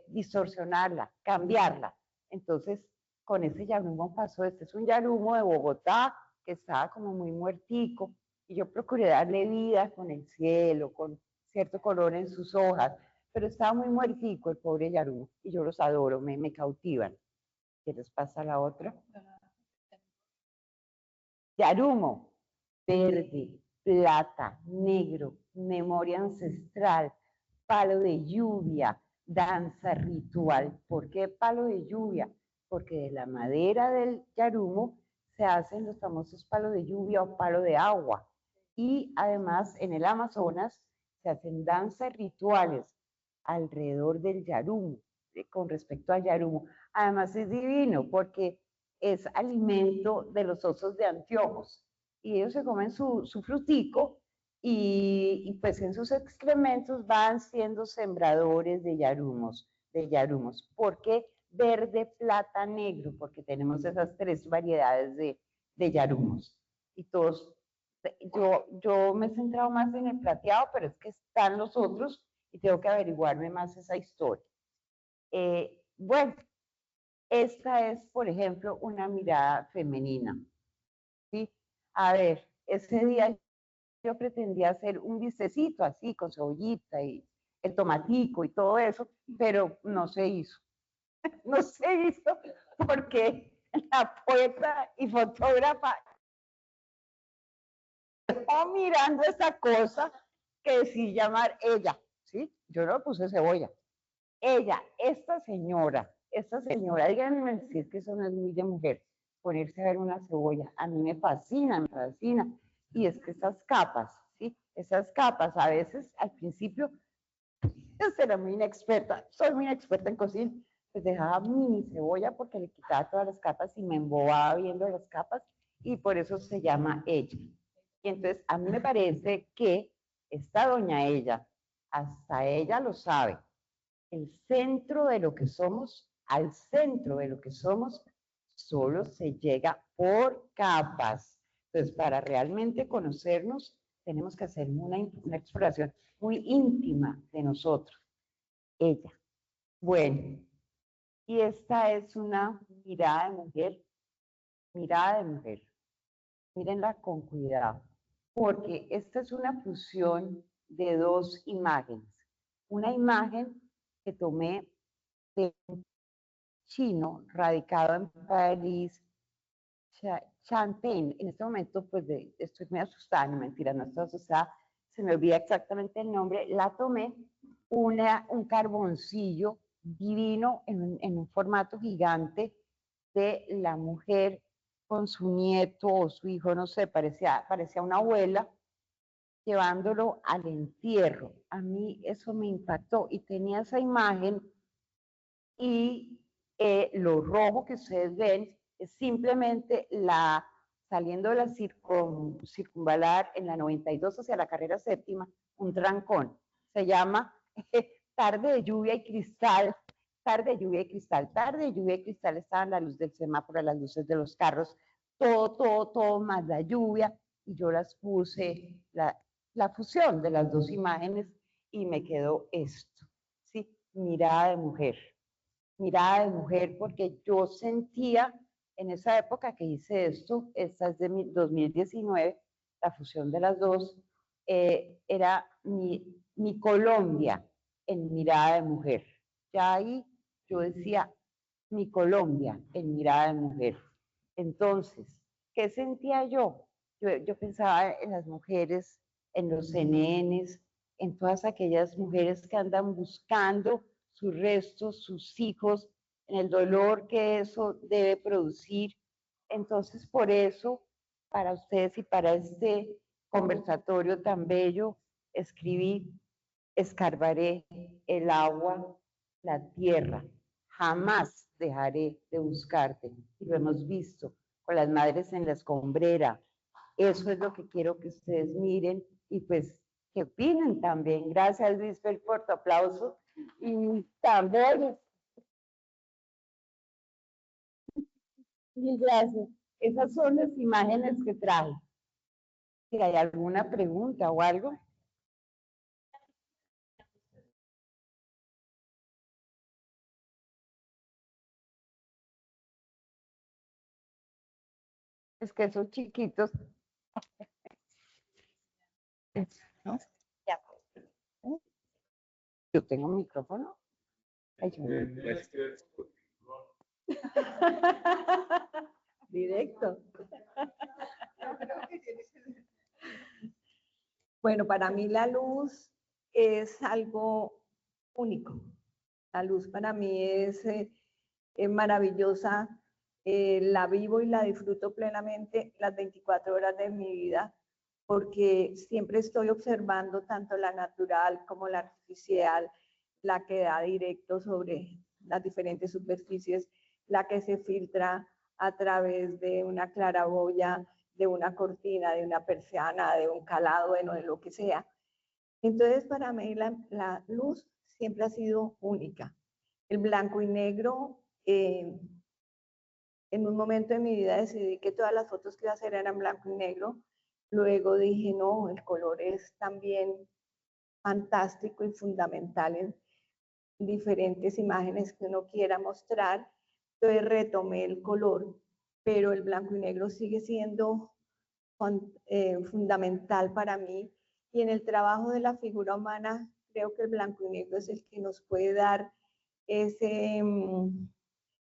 distorsionarla, cambiarla. Entonces, con ese yarumo pasó. Este es un yarumo de Bogotá que estaba como muy muertico, y yo procuré darle vida con el cielo, con cierto color en sus hojas, pero estaba muy muertico el pobre yarumo, y yo los adoro, me cautivan. ¿Qué les pasa la otra? Yarumo, verde, plata, negro, memoria ancestral, palo de lluvia, danza ritual. ¿Por qué palo de lluvia? Porque de la madera del yarumo se hacen los famosos palos de lluvia o palo de agua. Y además en el Amazonas se hacen danzas rituales alrededor del yarumo, con respecto al yarumo. Además es divino porque es alimento de los osos de anteojos, y ellos se comen su frutico, y pues en sus excrementos van siendo sembradores de yarumos. ¿Por qué verde, plata, negro? Porque tenemos esas tres variedades de yarumos. Y todos, yo me he centrado más en el plateado, pero es que están los otros y tengo que averiguarme más esa historia. Bueno, esta es, por ejemplo, una mirada femenina, ¿sí? A ver, ese día yo pretendía hacer un bistecito así, con cebollita y el tomatico y todo eso, pero no se hizo. No se hizo porque la poeta y fotógrafa estaba mirando esa cosa que decidí llamar ella, ¿sí? Yo no puse cebolla. Ella, esta señora, díganme si es que eso no es muy de mujer, ponerse a ver una cebolla. A mí me fascina, me fascina. Y es que esas capas, ¿sí? Esas capas, a veces al principio, yo era muy inexperta, soy muy inexperta en cocina, pues dejaba mini cebolla porque le quitaba todas las capas y me embobaba viendo las capas, y por eso se llama ella. Y entonces a mí me parece que esta doña ella, hasta ella lo sabe, el centro de lo que somos, al centro de lo que somos, solo se llega por capas. Entonces, para realmente conocernos, tenemos que hacer una exploración muy íntima de nosotros. Ella. Bueno, y esta es una mirada de mujer. Mirada de mujer. Mírenla con cuidado, porque esta es una fusión de dos imágenes. Una imagen que tomé de chino radicado en París, Champagne. En este momento, pues estoy muy asustada, no mentira, no estoy asustada, se me olvida exactamente el nombre. La tomé, un carboncillo divino en un formato gigante de la mujer con su nieto o su hijo, no sé, parecía una abuela, llevándolo al entierro. A mí eso me impactó y tenía esa imagen y lo rojo que ustedes ven es simplemente saliendo de la circunvalar en la 92 hacia la carrera séptima, un trancón. Se llama tarde de lluvia y cristal. Tarde de lluvia y cristal. Tarde de lluvia y cristal estaban la luz del semáforo, las luces de los carros, todo más la lluvia. Y yo las puse, la fusión de las dos imágenes y me quedó esto, ¿sí? Mirada de mujer. Mirada de mujer, porque yo sentía en esa época que hice esto, esta es de 2019, la fusión de las dos, era mi Colombia en mirada de mujer. Ya ahí yo decía, mi Colombia en mirada de mujer. Entonces, ¿qué sentía yo? Yo pensaba en las mujeres, en los CNNs, en todas aquellas mujeres que andan buscando sus restos, sus hijos, en el dolor que eso debe producir. Entonces, por eso, para ustedes y para este conversatorio tan bello, escribí, escarbaré el agua, la tierra, jamás dejaré de buscarte. Y lo hemos visto con las madres en la escombrera. Eso es lo que quiero que ustedes miren y pues que opinen también. Gracias, Lisbeth, por tu aplauso. Y también, y gracias. Esas son las imágenes que traje. Si hay alguna pregunta o algo. Es que esos chiquitos. ¿No? Ya. Yo tengo un micrófono. Ay, yo no. Directo. Bueno, para mí la luz es algo único. La luz para mí es maravillosa. La vivo y la disfruto plenamente las 24 horas de mi vida porque siempre estoy observando tanto la natural como la artificial, la que da directo sobre las diferentes superficies, la que se filtra a través de una claraboya, de una cortina, de una persiana, de un calado, bueno, de lo que sea. Entonces, para mí la luz siempre ha sido única. El blanco y negro, en un momento de mi vida decidí que todas las fotos que iba a hacer eran blanco y negro. Luego dije, no, el color es también fantástico y fundamental en diferentes imágenes que uno quiera mostrar. Entonces retomé el color, pero el blanco y negro sigue siendo fundamental para mí. Y en el trabajo de la figura humana, creo que el blanco y negro es el que nos puede dar ese,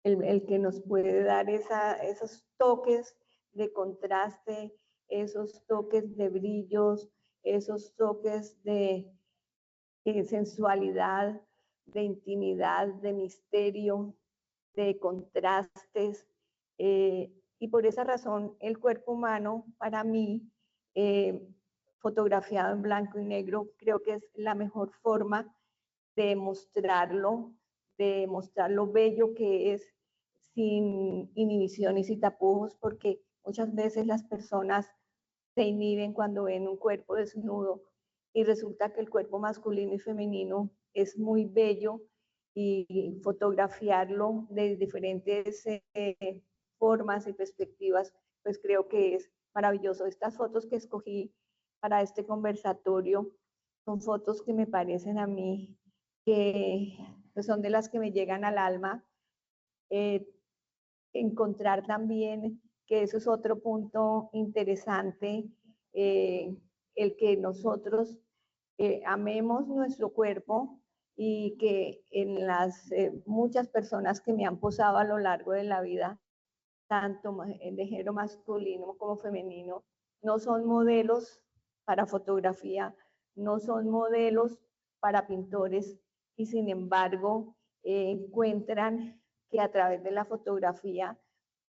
el que nos puede dar esos toques de contraste, esos toques de brillos, esos toques de sensualidad, de intimidad, de misterio, de contrastes. Y por esa razón el cuerpo humano para mí, fotografiado en blanco y negro, creo que es la mejor forma de mostrar lo bello que es sin inhibiciones y tapujos, porque muchas veces las personas se inhiben cuando ven un cuerpo desnudo y resulta que el cuerpo masculino y femenino es muy bello y fotografiarlo de diferentes formas y perspectivas, pues creo que es maravilloso. Estas fotos que escogí para este conversatorio son fotos que me parecen a mí que pues son de las que me llegan al alma. Encontrar también que eso es otro punto interesante, el que nosotros amemos nuestro cuerpo, y que en las muchas personas que me han posado a lo largo de la vida, tanto de género masculino como femenino, no son modelos para fotografía, no son modelos para pintores y sin embargo encuentran que a través de la fotografía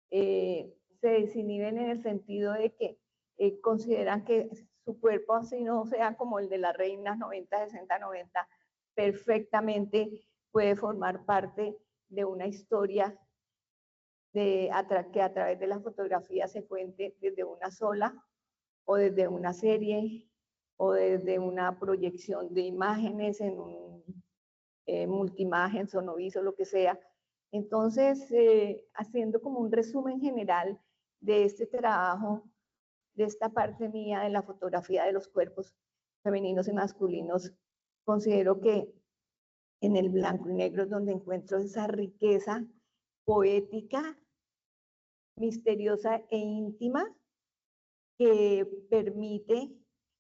se desinhiben en el sentido de que consideran que su cuerpo, así no sea como el de las reinas 90, 60, 90, perfectamente puede formar parte de una historia que a través de la fotografía se cuente desde una sola o desde una serie o desde una proyección de imágenes en un multiimagen, sonoviso, lo que sea. Entonces, haciendo como un resumen general de este trabajo, de esta parte mía de la fotografía de los cuerpos femeninos y masculinos, considero que en el blanco y negro es donde encuentro esa riqueza poética, misteriosa e íntima que permite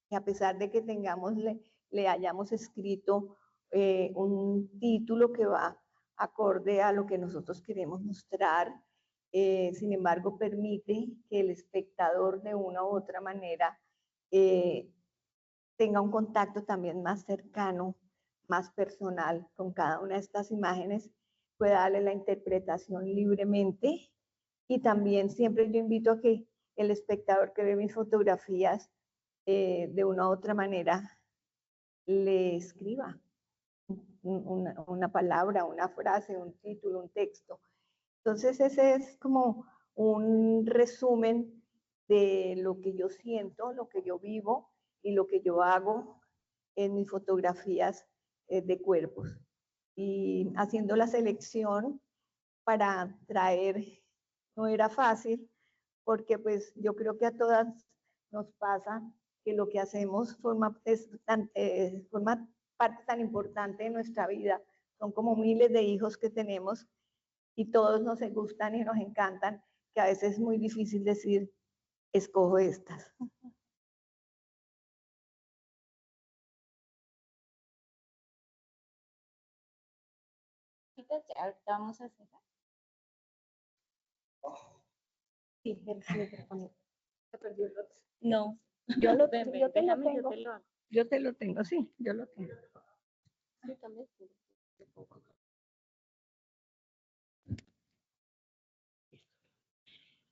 que a pesar de que le hayamos escrito un título que va acorde a lo que nosotros queremos mostrar, sin embargo permite que el espectador de una u otra manera tenga un contacto también más cercano, más personal con cada una de estas imágenes, pueda darle la interpretación libremente y también siempre yo invito a que el espectador que ve mis fotografías de una u otra manera le escriba una palabra, una frase, un título, un texto. Entonces ese es como un resumen de lo que yo siento, lo que yo vivo y lo que yo hago en mis fotografías de cuerpos. Y haciendo la selección para traer, no era fácil, porque pues yo creo que a todas nos pasa que lo que hacemos forma parte tan importante de nuestra vida. Son como miles de hijos que tenemos y todos nos gustan y nos encantan, que a veces es muy difícil decir, escojo estas. Chicas, ya ahorita vamos a hacer. Sí, el micrófono. Se perdió el otro. No, Yo lo ven, tengo. déjame, yo te lo hago. Yo te lo tengo, sí, yo lo tengo. Sí, también.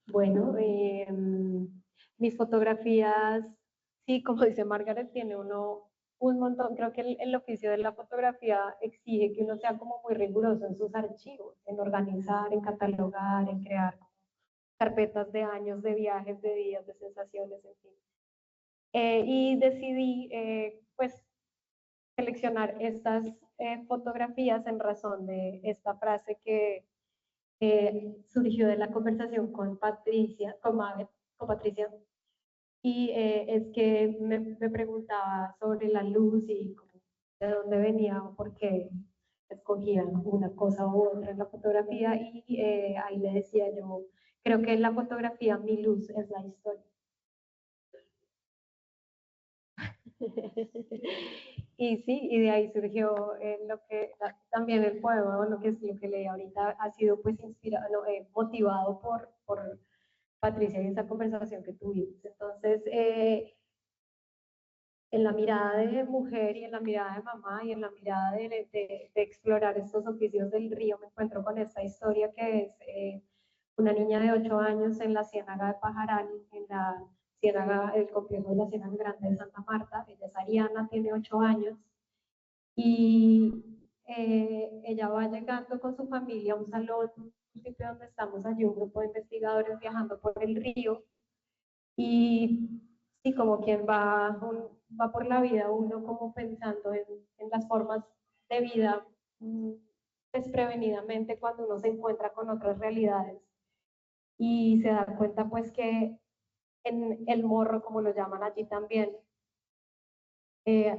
Bueno, mis fotografías, sí, como dice Margaret, tiene uno un montón. Creo que el oficio de la fotografía exige que uno sea como muy riguroso en sus archivos, en organizar, en catalogar, en crear carpetas de años, de viajes, de días, de sensaciones, en fin. Y decidí, pues, seleccionar estas fotografías en razón de esta frase que surgió de la conversación con Patricia, con Patricia, y es que me preguntaba sobre la luz y de dónde venía o por qué escogía una cosa u otra en la fotografía, y ahí le decía yo, creo que en la fotografía mi luz es la historia. Y sí, y de ahí surgió también el poema, lo que leí ahorita ha sido pues inspirado, motivado por Patricia y esa conversación que tuvimos. Entonces, en la mirada de mujer y en la mirada de mamá y en la mirada de explorar estos oficios del río, me encuentro con esta historia que es una niña de 8 años en la Ciénaga de Pajaral, en la ciénaga, el complejo de la Ciénaga Grande de Santa Marta. Ella es Ariana, tiene 8 años y ella va llegando con su familia a un salón, un sitio donde estamos allí, un grupo de investigadores viajando por el río, y sí, como quien va por la vida, uno como pensando en las formas de vida desprevenidamente cuando uno se encuentra con otras realidades y se da cuenta pues que en el morro, como lo llaman allí también,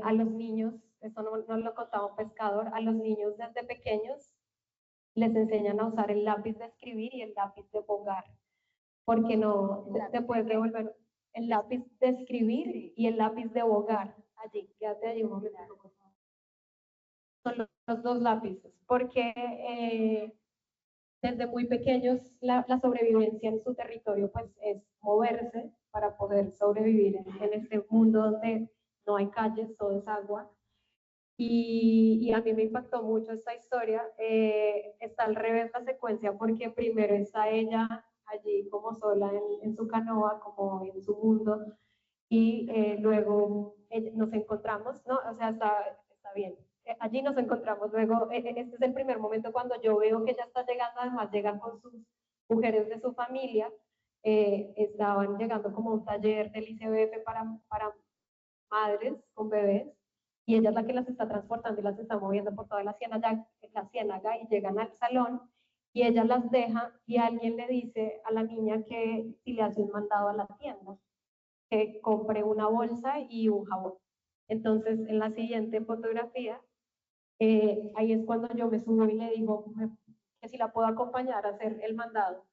a los niños, esto no lo contaba un pescador, a los niños desde pequeños les enseñan a usar el lápiz de escribir y el lápiz de bogar, porque no te puedes devolver el lápiz de escribir y el lápiz de bogar. Allí, quédate allí un momento. son los dos lápices, porque desde muy pequeños la sobrevivencia en su territorio pues es moverse para poder sobrevivir en este mundo donde no hay calles, todo es agua. Y a mí me impactó mucho esta historia. Está al revés la secuencia porque primero está ella allí como sola en su canoa, como en su mundo, y luego nos encontramos, ¿no? O sea, está bien. Allí nos encontramos luego, este es el primer momento cuando yo veo que ella está llegando, además llega con sus mujeres de su familia, estaban llegando como a un taller del ICBF para madres con bebés, y ella es la que las está transportando y las está moviendo por toda la ciénaga y llegan al salón y ella las deja y alguien le dice a la niña que si le hace un mandado a la tienda, que compre una bolsa y un jabón. Entonces, en la siguiente fotografía, ahí es cuando yo me subo y le digo que si la puedo acompañar a hacer el mandado.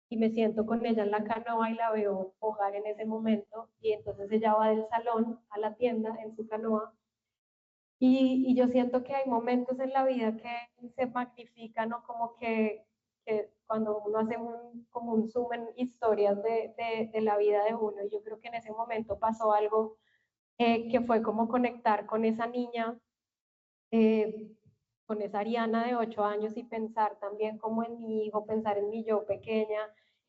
Y me siento con ella en la canoa y la veo jugar en ese momento. Y entonces ella va del salón a la tienda en su canoa. Y yo siento que hay momentos en la vida que se magnifican, ¿no? Como que cuando uno hace como un zoom en historias de la vida de uno, y yo creo que en ese momento pasó algo que fue como conectar con esa niña, eh, con esa Ariana de 8 años y pensar también como en mi hijo, pensar en mi yo pequeña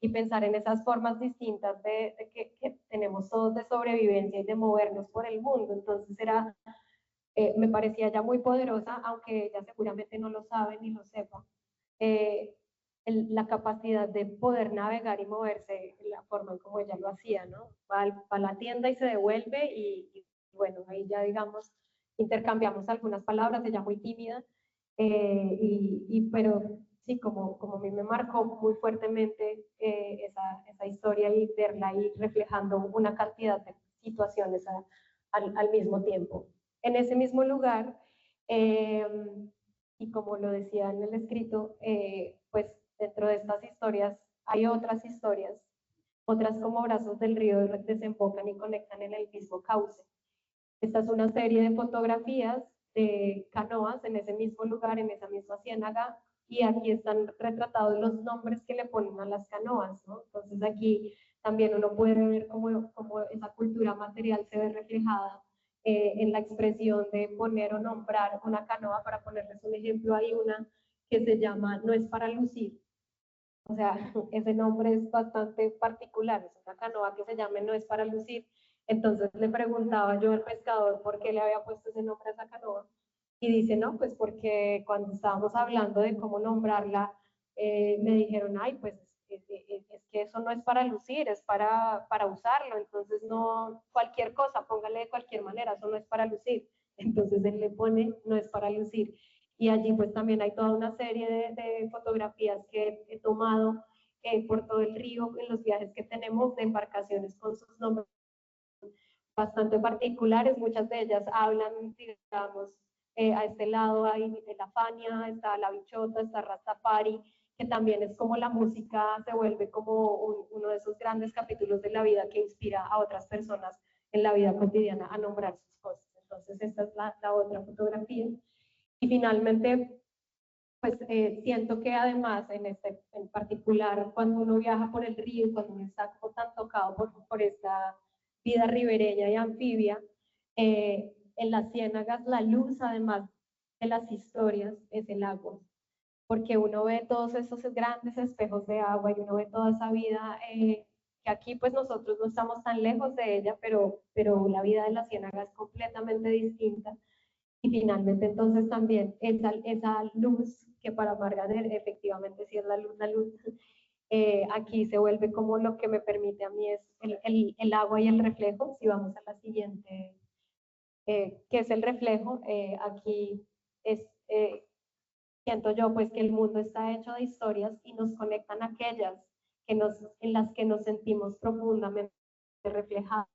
y pensar en esas formas distintas de que tenemos todos de sobrevivencia y de movernos por el mundo. Entonces me parecía ya muy poderosa, aunque ella seguramente no lo sabe ni lo sepa, eh, la capacidad de poder navegar y moverse, la forma en como ella lo hacía, ¿no? Va a la tienda y se devuelve y bueno, ahí ya digamos, intercambiamos algunas palabras, ella muy tímida, pero sí, como a mí me marcó muy fuertemente esa historia y verla ahí reflejando una cantidad de situaciones al mismo tiempo. En ese mismo lugar, y como lo decía en el escrito, pues dentro de estas historias hay otras historias, otras como brazos del río desembocan y conectan en el mismo cauce. Esta es una serie de fotografías de canoas en ese mismo lugar, en esa misma ciénaga, y aquí están retratados los nombres que le ponen a las canoas, ¿no? Entonces aquí también uno puede ver cómo esa cultura material se ve reflejada en la expresión de poner o nombrar una canoa. Para ponerles un ejemplo, hay una que se llama No es para lucir. O sea, ese nombre es bastante particular, es una canoa que se llama No es para lucir. Entonces le preguntaba yo al pescador por qué le había puesto ese nombre a esa canoa. Y dice, no, pues porque cuando estábamos hablando de cómo nombrarla, me dijeron, ay, pues es que eso no es para lucir, es para usarlo. Entonces no, cualquier cosa, póngale de cualquier manera, eso no es para lucir. Entonces él le pone, no es para lucir. Y allí pues también hay toda una serie de fotografías que he tomado por todo el río en los viajes que tenemos de embarcaciones con sus nombres bastante particulares. Muchas de ellas hablan, digamos, a este lado hay la Fania, está la Bichota, está Rastafari, que también es como la música se vuelve como uno de esos grandes capítulos de la vida que inspira a otras personas en la vida cotidiana a nombrar sus cosas. Entonces esta es la otra fotografía. Y finalmente, pues siento que además en particular cuando uno viaja por el río, cuando uno está como tan tocado por esta vida ribereña y anfibia, en las ciénagas la luz además de las historias es el agua, porque uno ve todos esos grandes espejos de agua y uno ve toda esa vida que aquí pues nosotros no estamos tan lejos de ella, pero la vida de la ciénaga es completamente distinta. Y finalmente, entonces también esa luz, que para Margaret efectivamente sí es la luz, aquí se vuelve como lo que me permite a mí es el agua y el reflejo. Si vamos a la siguiente, que es el reflejo, aquí es, siento yo pues que el mundo está hecho de historias y nos conectan aquellas en las que nos sentimos profundamente reflejados.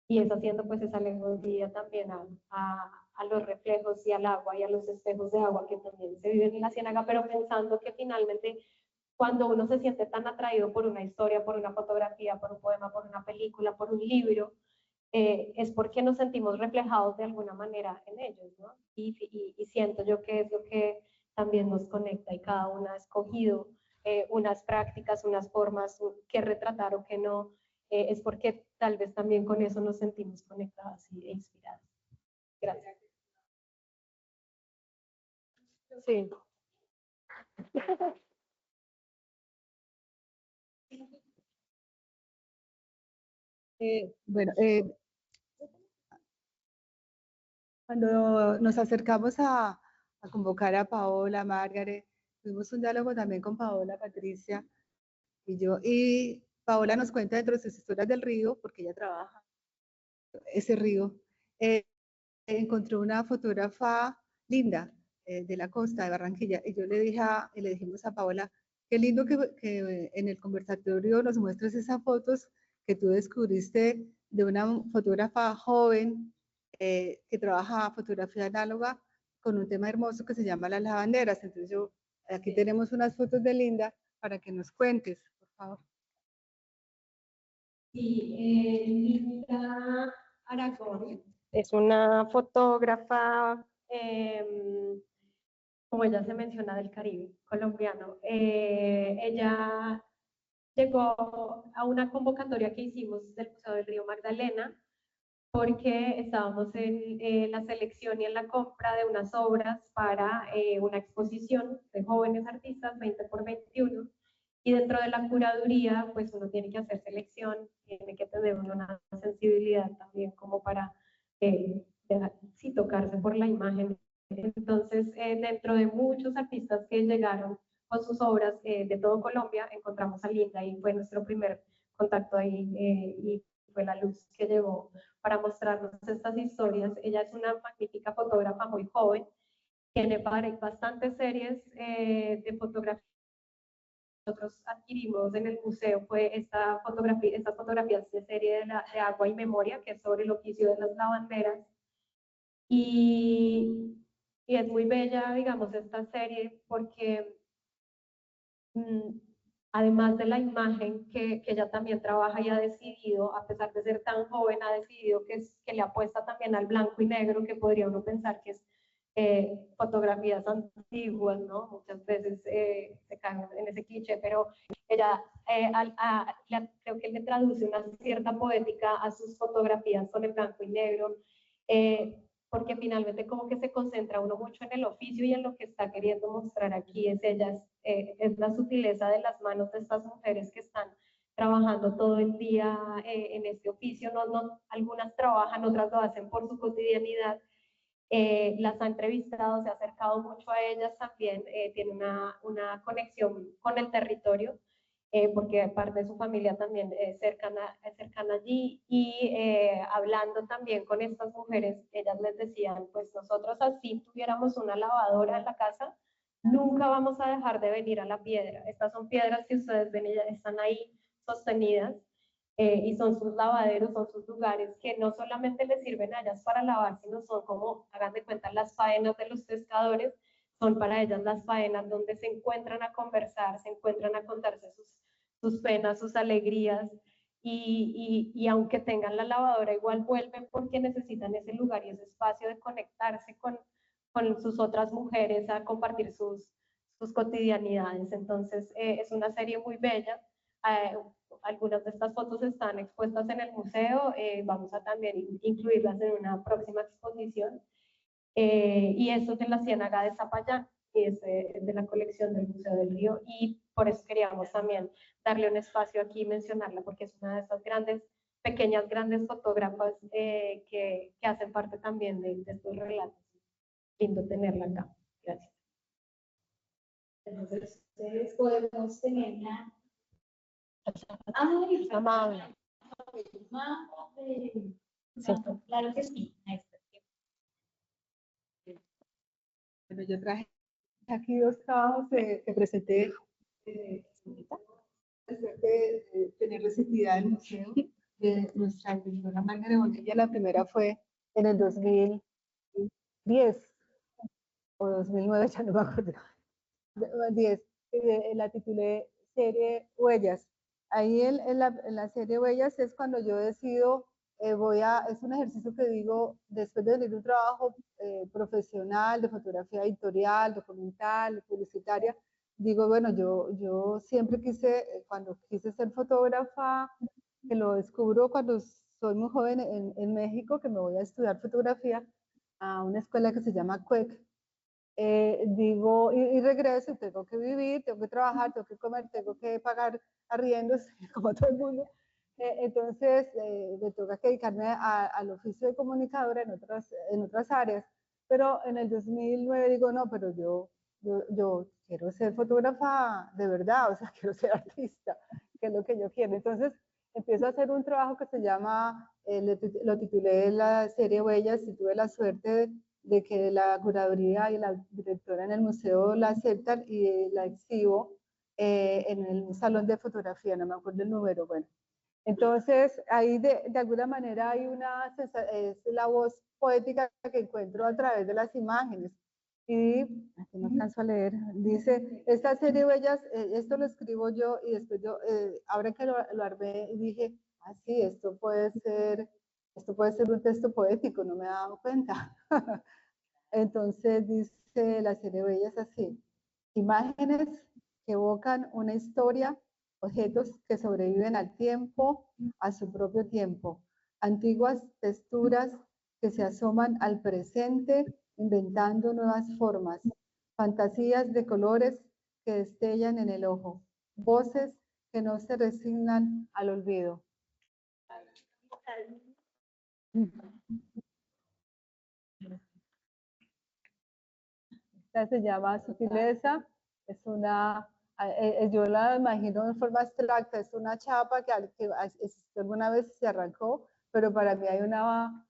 Y es haciendo pues esa alegoría también a los reflejos y al agua y a los espejos de agua que también se viven en la ciénaga, pero pensando que finalmente cuando uno se siente tan atraído por una historia, por una fotografía, por un poema, por una película, por un libro, es porque nos sentimos reflejados de alguna manera en ellos, ¿no? Y siento yo que es lo que también nos conecta y cada una ha escogido unas prácticas, unas formas que retratar o que no, es porque tal vez también con eso nos sentimos conectadas e inspiradas. Gracias. Sí. Bueno, cuando nos acercamos a convocar a Paola, a Margaret, tuvimos un diálogo también con Paola, Patricia y yo. Y Paola nos cuenta dentro de sus historias del río, porque ella trabaja ese río. Encontró una fotógrafa linda de la costa de Barranquilla. Y yo le dije y le dijimos a Paola, qué lindo que en el conversatorio nos muestres esas fotos que tú descubriste de una fotógrafa joven que trabaja fotografía análoga con un tema hermoso que se llama las lavanderas. Entonces aquí tenemos unas fotos de Linda para que nos cuentes, por favor. Sí, Linda Aragón es una fotógrafa, como ella se menciona, del Caribe colombiano. Ella llegó a una convocatoria que hicimos del Museo del Río Magdalena porque estábamos en la selección y en la compra de unas obras para una exposición de jóvenes artistas 20 por 21. Y dentro de la curaduría, pues uno tiene que hacer selección, tiene que tener una sensibilidad también como para sí, tocarse por la imagen. Entonces, dentro de muchos artistas que llegaron con sus obras de todo Colombia, encontramos a Linda y fue nuestro primer contacto ahí y fue la luz que llegó para mostrarnos estas historias. Ella es una magnífica fotógrafa muy joven, tiene bastantes series de fotografía. Nosotros adquirimos en el museo fue estas fotografías de serie de Agua y Memoria, que es sobre el oficio de las lavanderas. Y es muy bella, digamos, esta serie porque además de la imagen que ella también trabaja y ha decidido, a pesar de ser tan joven, ha decidido que le apuesta también al blanco y negro, que podría uno pensar que es fotografías antiguas, ¿no? Muchas veces se caen en ese cliché, pero ella creo que le traduce una cierta poética a sus fotografías con el blanco y negro, porque finalmente como que se concentra uno mucho en el oficio y en lo que está queriendo mostrar aquí es la sutileza de las manos de estas mujeres que están trabajando todo el día en este oficio. Algunas trabajan, otras lo hacen por su cotidianidad. Las ha entrevistado, se ha acercado mucho a ellas también, tiene una conexión con el territorio, porque parte de su familia también es cercana allí, y hablando también con estas mujeres, ellas les decían, pues nosotros así tuviéramos una lavadora en la casa, nunca vamos a dejar de venir a la piedra. Estas son piedras que ustedes ven, ya están ahí sostenidas, y son sus lavaderos, son sus lugares que no solamente les sirven a ellas para lavar, sino son como, hagan de cuenta, las faenas de los pescadores, son para ellas las faenas donde se encuentran a conversar, se encuentran a contarse sus penas, sus alegrías, y aunque tengan la lavadora, igual vuelven porque necesitan ese lugar y ese espacio de conectarse con sus otras mujeres, a compartir sus cotidianidades. Entonces, es una serie muy bella. Algunas de estas fotos están expuestas en el museo, vamos a también incluirlas en una próxima exposición. Y esto es en la Ciénaga de Zapayán, y es de la colección del Museo del Río, y por eso queríamos también darle un espacio aquí y mencionarla, porque es una de estas pequeñas, grandes fotógrafas que hacen parte también de estos relatos. Lindo tenerla acá. Gracias. Entonces podemos tenerla. Ay, Amable. Sí. Claro que sí. Bueno, yo traje aquí dos trabajos que presenté de tener receptividad del museo de nuestra directora Margaret Bonilla. La primera fue en el 2010 o 2009, ya no me acuerdo. 10, la titulé Serie Huellas. Ahí en la serie Huellas es cuando yo decido es un ejercicio que digo, después de venir de un trabajo profesional, de fotografía editorial, documental, publicitaria, digo, bueno, yo siempre quise, cuando quise ser fotógrafa, que lo descubro cuando soy muy joven en México, que me voy a estudiar fotografía a una escuela que se llama CUEC. Digo, y regreso y tengo que vivir, tengo que trabajar, tengo que comer, tengo que pagar arriendos, como todo el mundo. Entonces, me toca que dedicarme al oficio de comunicadora en otras áreas. Pero en el 2009 digo, no, pero yo quiero ser fotógrafa de verdad, o sea, quiero ser artista, que es lo que yo quiero. Entonces, empiezo a hacer un trabajo que se llama, lo titulé la serie Huellas, y tuve la suerte de que la curaduría y la directora en el museo la aceptan y la exhibo en el salón de fotografía, no me acuerdo el número, bueno. Entonces, ahí de alguna manera hay es la voz poética que encuentro a través de las imágenes. Y, aquí no alcanzo a leer, dice, esta serie Huellas, esto lo escribo yo y después yo, ahora que lo armé, dije, ah, sí, esto puede ser un texto poético, no me he dado cuenta. Entonces dice la serie Huellas así, imágenes que evocan una historia, objetos que sobreviven al tiempo, a su propio tiempo, antiguas texturas que se asoman al presente inventando nuevas formas, fantasías de colores que destellan en el ojo, voces que no se resignan al olvido. Esta se llama Sutileza, es una, yo la imagino de forma abstracta, es una chapa que alguna vez se arrancó, pero para mí hay una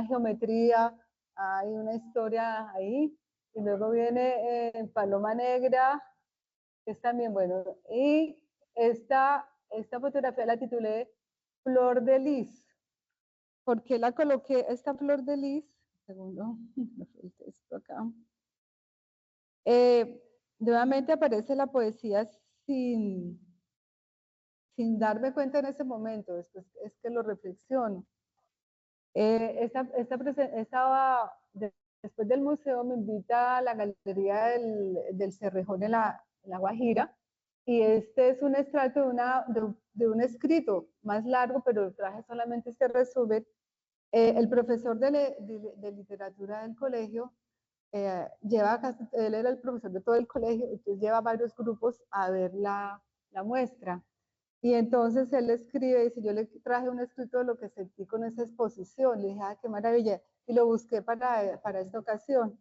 geometría, hay una historia ahí, y luego viene Paloma Negra, que es también bueno, y esta fotografía la titulé Flor de Lis. ¿Por qué la coloqué esta Flor de Lis? Segundo, el texto acá. Nuevamente aparece la poesía sin darme cuenta en ese momento, después es que lo reflexiono. Después del museo me invita a la galería del Cerrejón en la Guajira, y este es un extracto de un escrito más largo, pero traje solamente este resumen. El profesor de literatura del colegio él era el profesor de todo el colegio, entonces lleva varios grupos a ver la muestra. Y entonces él escribe, dice, yo le traje un escrito de lo que sentí con esa exposición. Le dije, ah, qué maravilla. Y lo busqué para esta ocasión.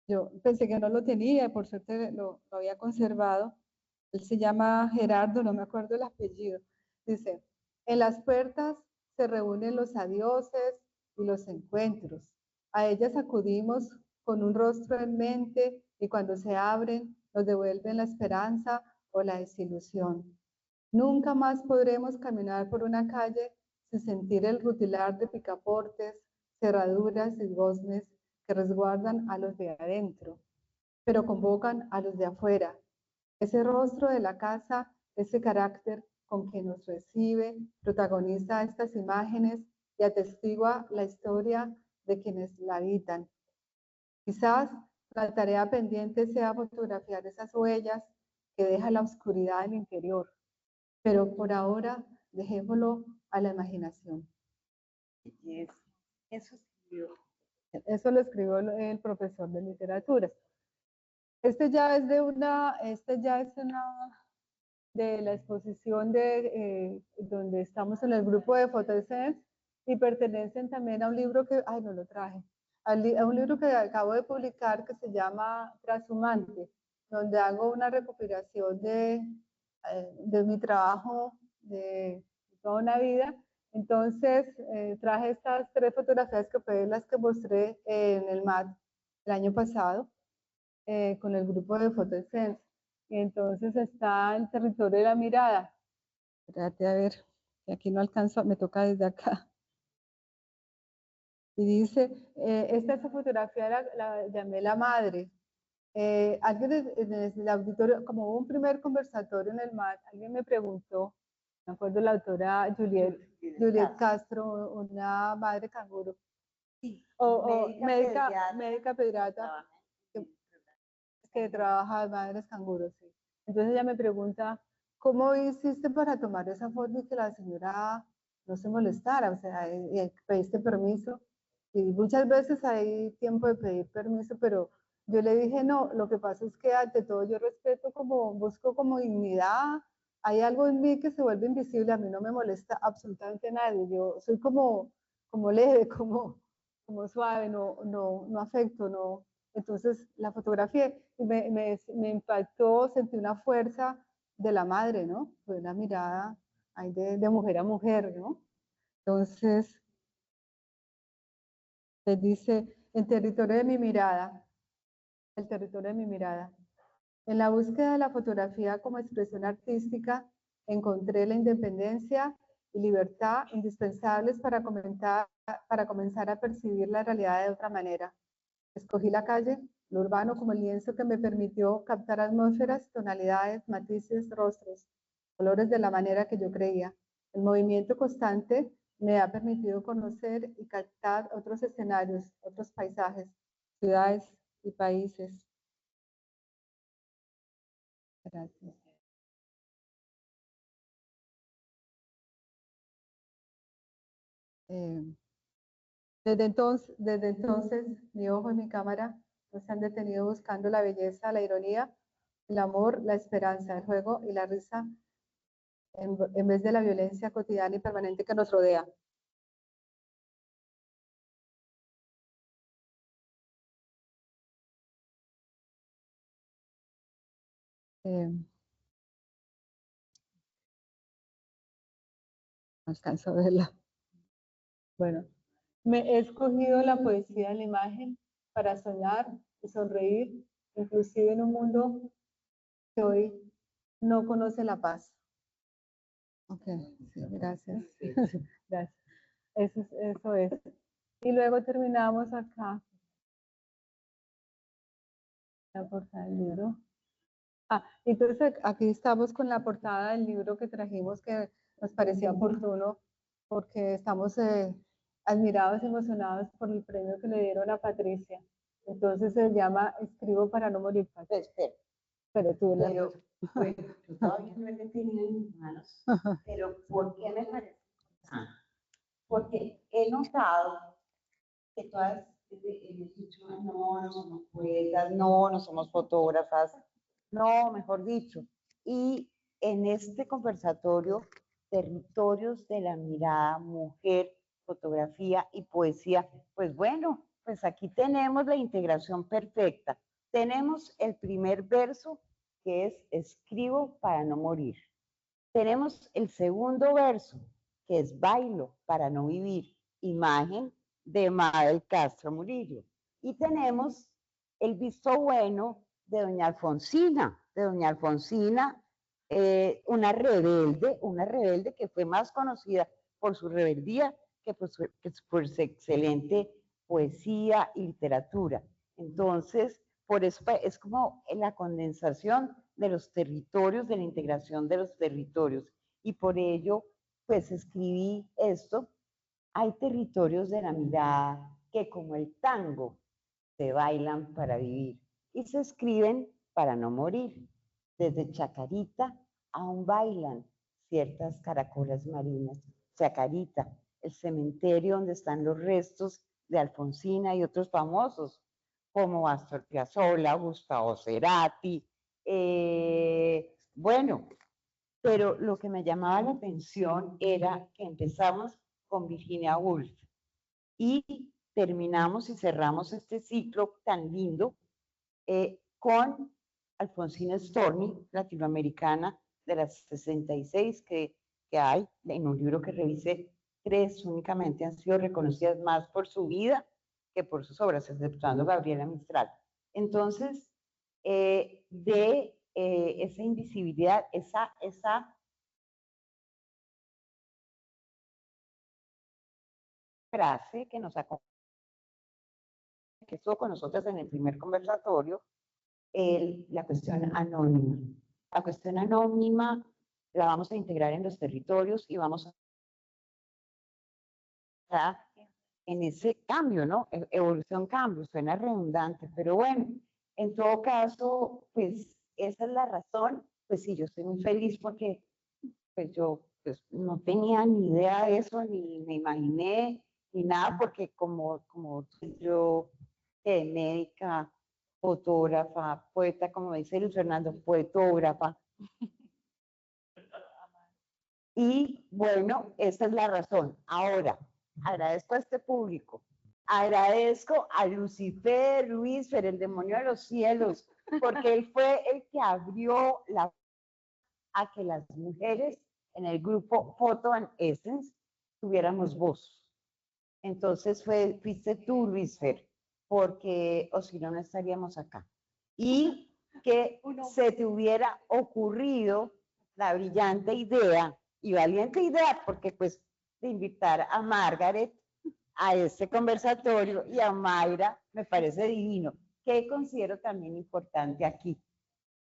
Yo pensé que no lo tenía, por suerte lo había conservado. Él se llama Gerardo, no me acuerdo el apellido. Dice, en las puertas se reúnen los adioses y los encuentros. A ellas acudimos con un rostro en mente y cuando se abren nos devuelven la esperanza o la desilusión. Nunca más podremos caminar por una calle sin sentir el rutilar de picaportes, cerraduras y goznes que resguardan a los de adentro, pero convocan a los de afuera. Ese rostro de la casa, ese carácter con que nos recibe, protagoniza estas imágenes y atestigua la historia de quienes la habitan. Quizás la tarea pendiente sea fotografiar esas huellas que deja la oscuridad del interior, pero por ahora dejémoslo a la imaginación. Eso lo escribió el profesor de literatura. Este ya es de la exposición donde estamos en el grupo de Photosense y pertenecen también a un libro que, no lo traje, a un libro que acabo de publicar que se llama Trashumante, donde hago una recopilación de mi trabajo de toda una vida. Entonces traje estas 3 fotografías que fue las que mostré en el MAT el año pasado con el grupo de Photosense. Y entonces está el territorio de la mirada. Espérate a ver, aquí no alcanzo, me toca desde acá. Y dice, esta fotografía la llamé La Madre. Alguien en el auditorio, como hubo un primer conversatorio en el MAT, alguien me preguntó Me acuerdo la autora Juliet Castro, una madre canguro. Sí, O médica médica pediatra que trabaja de madres canguros, sí. Entonces ella me pregunta, ¿cómo hiciste para tomar esa foto y que la señora no se molestara? O sea, y pediste permiso. Y muchas veces hay tiempo de pedir permiso, pero yo le dije, no, lo que pasa es que ante todo yo respeto como, busco como dignidad. Hay algo en mí que se vuelve invisible, a mí no me molesta absolutamente nadie. Yo soy como leve, como suave, no afecto, no. Entonces la fotografié y me impactó, sentí una fuerza de la madre, ¿no? Fue una mirada ahí de mujer a mujer, ¿no? Entonces, les dice, el territorio de mi mirada, el territorio de mi mirada. En la búsqueda de la fotografía como expresión artística, encontré la independencia y libertad indispensables para comenzar a percibir la realidad de otra manera. Escogí la calle, lo urbano, como el lienzo que me permitió captar atmósferas, tonalidades, matices, rostros, colores de la manera que yo creía. El movimiento constante me ha permitido conocer y captar otros escenarios, otros paisajes, ciudades y países. Gracias. Desde entonces, mi ojo y mi cámara no se han detenido buscando la belleza, la ironía, el amor, la esperanza, el juego y la risa en vez de la violencia cotidiana y permanente que nos rodea. No alcanzo a verla. Bueno, me he escogido la poesía en la imagen para soñar y sonreír, inclusive en un mundo que hoy no conoce la paz. Ok, sí, gracias. Gracias. Eso es. Y luego terminamos acá. La portada del libro. Entonces aquí estamos con la portada del libro que trajimos que nos parecía oportuno porque estamos admirados y emocionados por el premio que le dieron a Patricia. Entonces se llama Escribo para no morir. Pero tú bueno, yo todavía no lo he tenido en mis manos, pero ¿por qué me parece? Porque he notado que todas hemos dicho, no somos poetas, no somos fotógrafas, no, mejor dicho. Y en este conversatorio, territorios de la mirada, mujer, fotografía y poesía, pues bueno, pues aquí tenemos la integración perfecta. Tenemos el primer verso que es escribo para no morir. Tenemos el segundo verso que es bailo para no vivir, imagen de Mabel Castro Murillo. Y tenemos el visto bueno de doña Alfonsina, una rebelde que fue más conocida por su rebeldía que por su excelente poesía y literatura. Entonces, por eso es como la condensación de los territorios, de la integración de los territorios. Y por ello, pues escribí esto. Hay territorios de la mirada que, como el tango, se bailan para vivir y se escriben para no morir. Desde Chacarita aún bailan ciertas caracolas marinas. Chacarita, el cementerio donde están los restos de Alfonsina y otros famosos, como Astor Piazzolla, Gustavo Cerati. Bueno, pero lo que me llamaba la atención era que empezamos con Virginia Woolf y terminamos y cerramos este ciclo tan lindo con Alfonsina Storni, latinoamericana de las 66 que hay, en un libro que revisé, 3 únicamente han sido reconocidas más por su vida que por sus obras, exceptuando Gabriela Mistral. Entonces, esa invisibilidad, esa frase que nos acompaña, que estuvo con nosotras en el primer conversatorio, la cuestión anónima. La cuestión anónima la vamos a integrar en los territorios y vamos a en ese cambio, ¿no? Evolución, cambio, suena redundante, pero bueno, en todo caso, pues esa es la razón. Pues sí, yo estoy muy feliz porque pues yo pues, no tenía ni idea de eso, ni me imaginé, ni nada, porque como yo, médica, fotógrafa, poeta, como dice Luis Fernando, poetógrafa. Y bueno, esa es la razón. Ahora, agradezco a este público, agradezco a Lucifer, Luisfer, el demonio de los cielos, porque él fue el que abrió a que las mujeres en el grupo Photo and Essence tuviéramos voz. Entonces fuiste tú, Luisfer, porque o si no, no estaríamos acá. Y que se te hubiera ocurrido la brillante idea y valiente idea, porque pues de invitar a Margaret a este conversatorio y a Mayra me parece divino. Que considero también importante aquí,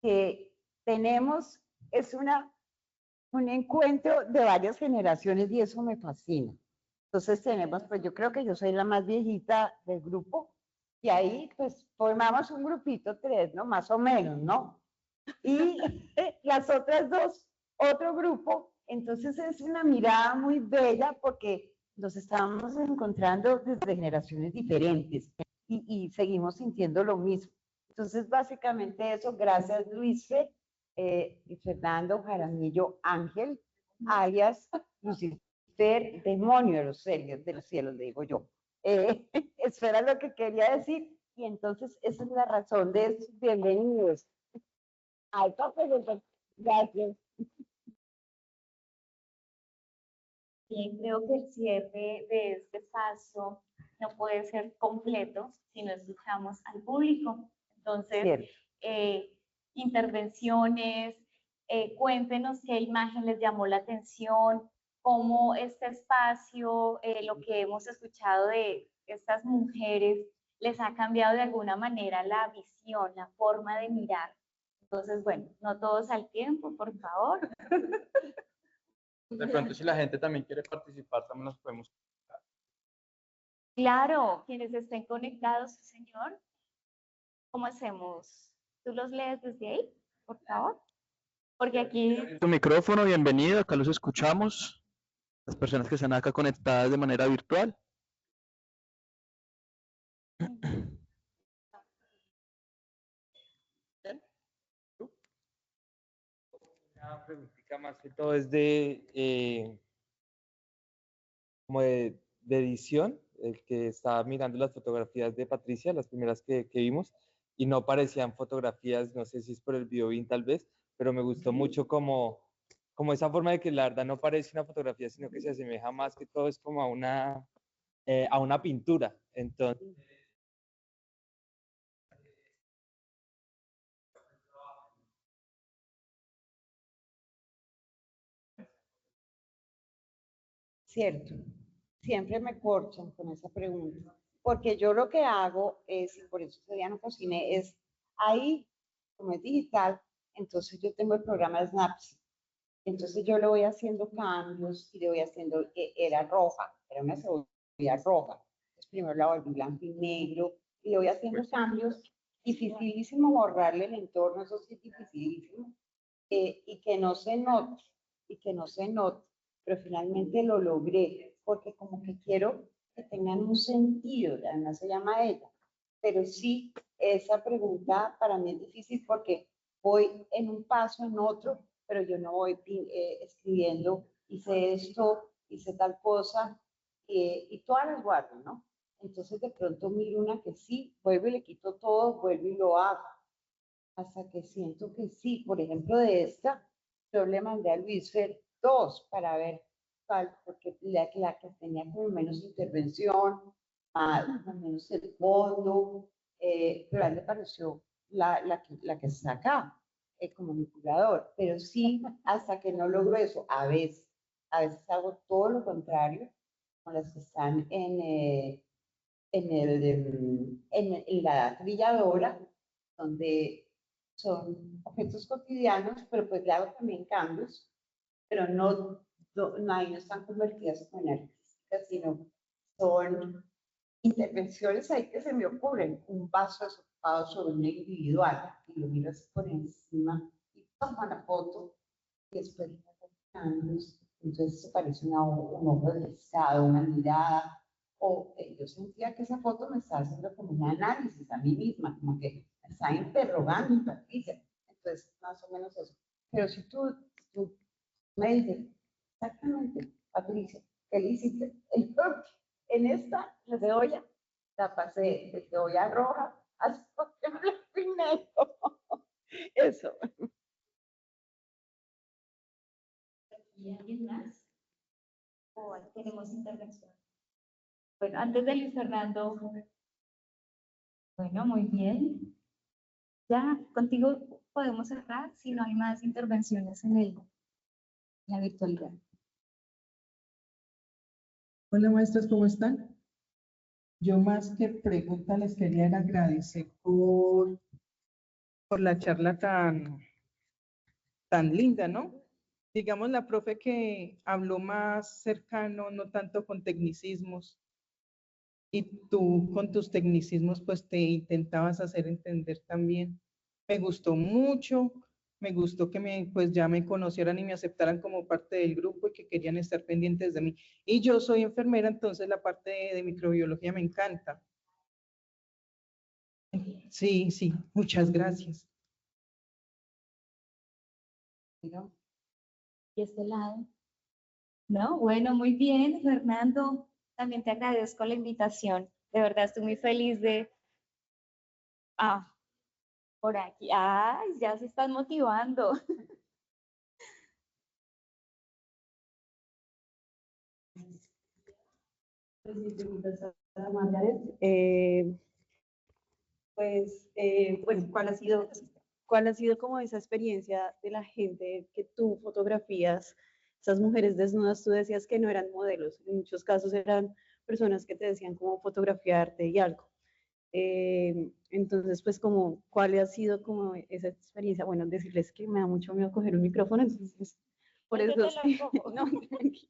que tenemos, es un encuentro de varias generaciones y eso me fascina. Entonces tenemos, pues yo creo que yo soy la más viejita del grupo y ahí pues formamos un grupito 3, ¿no? Más o menos, ¿no? Y las otras 2, otro grupo. Entonces es una mirada muy bella porque nos estamos encontrando desde generaciones diferentes y seguimos sintiendo lo mismo. Entonces básicamente eso, gracias Luisfe, y Fernando Jaramillo Ángel, alias Lucifer, demonio de los cielos, le digo yo. Eso era lo que quería decir y entonces esa es la razón de esto. Bienvenidos. Ay, gracias. Bien, creo que el cierre de este espacio no puede ser completo si no escuchamos al público. Entonces, Cierto. Intervenciones, cuéntenos qué imagen les llamó la atención, cómo este espacio, lo que hemos escuchado de estas mujeres, les ha cambiado de alguna manera la visión, la forma de mirar. Entonces, bueno, no todos al tiempo, por favor. De pronto, si la gente también quiere participar, también nos podemos. Claro, quienes estén conectados, señor. ¿Cómo hacemos? ¿Tú los lees desde ahí, por favor? Porque aquí... Tu micrófono, bienvenido, acá los escuchamos. Las personas que están acá conectadas de manera virtual. Una preguntita más que todo es como de edición, el que estaba mirando las fotografías de Patricia, las primeras que vimos, y no parecían fotografías, no sé si es por el videoin tal vez, pero me gustó mucho como esa forma de que la verdad no parece una fotografía, sino que se asemeja más que todo, es como a una pintura. Entonces, Cierto, siempre me corchan con esa pregunta, porque yo lo que hago es, y por eso ese día no cociné, es ahí, como es digital, entonces yo tengo el programa Snapseed, entonces yo le voy haciendo cambios y le voy haciendo, era roja, era una cebolla roja, entonces primero la volví blanco y negro, y le voy haciendo cambios, dificilísimo borrarle el entorno, eso sí, dificilísimo, y que no se note, pero finalmente lo logré, porque como que quiero que tengan un sentido, además se llama ella, pero sí, esa pregunta para mí es difícil porque voy en un paso, en otro, pero yo no voy escribiendo, hice esto, hice tal cosa, y todas las guardo, ¿no? Entonces de pronto miro una que sí, vuelvo y le quito todo, vuelvo y lo hago hasta que siento que sí. Por ejemplo, de esta, yo le mandé a Luisfer 2 para ver cuál, porque la que tenía como menos intervención, menos el fondo, pero a él le pareció la que está acá, como mi curador. Pero sí, hasta que no logro eso, a veces hago todo lo contrario con las que están en la trilladora, donde son objetos cotidianos, pero pues le hago también cambios pero ahí no están convertidas como en artísticas, sino son intervenciones ahí que se me ocurren. Un vaso desocupado sobre una individual y lo miras por encima y toma la foto y después entonces se parece un ojo deslizado, una mirada. O yo sentía que esa foto me estaba haciendo como un análisis a mí misma, como que me estaba interrogando, Patricia. Entonces, más o menos eso. Pero si tú me dices, exactamente, Patricia, ¿qué le hiciste? En esta, la cebolla, la pasé de cebolla roja hasta blanco y negro. Eso. ¿Y alguien más? ¿O tenemos intervención? Bueno, antes de Luis Fernando. Bueno, muy bien. Ya, contigo podemos cerrar si no hay más intervenciones en la virtualidad. Hola maestras, ¿cómo están? Yo más que pregunta les quería agradecer por la charla tan linda, ¿no? Digamos, la profe que habló más cercano, no tanto con tecnicismos, y tú con tus tecnicismos pues te intentabas hacer entender también. Me gustó mucho, me gustó que pues ya me conocieran y me aceptaran como parte del grupo y que querían estar pendientes de mí. Y yo soy enfermera, entonces la parte de microbiología me encanta. Sí, sí, muchas gracias. ¿Y este lado? No, bueno, muy bien, Fernando. También te agradezco la invitación. De verdad, estoy muy feliz de... Ah, por aquí. Ay, ya se están motivando. Pues, ¿cuál ha sido como esa experiencia de la gente que tú fotografías, esas mujeres desnudas? Tú decías que no eran modelos, en muchos casos eran personas que te decían cómo fotografiarte y algo. Entonces, pues, como, ¿cuál ha sido como esa experiencia? Bueno, decirles que me da mucho miedo coger un micrófono, entonces, por Yo eso, te lo cojo. no, tranqui.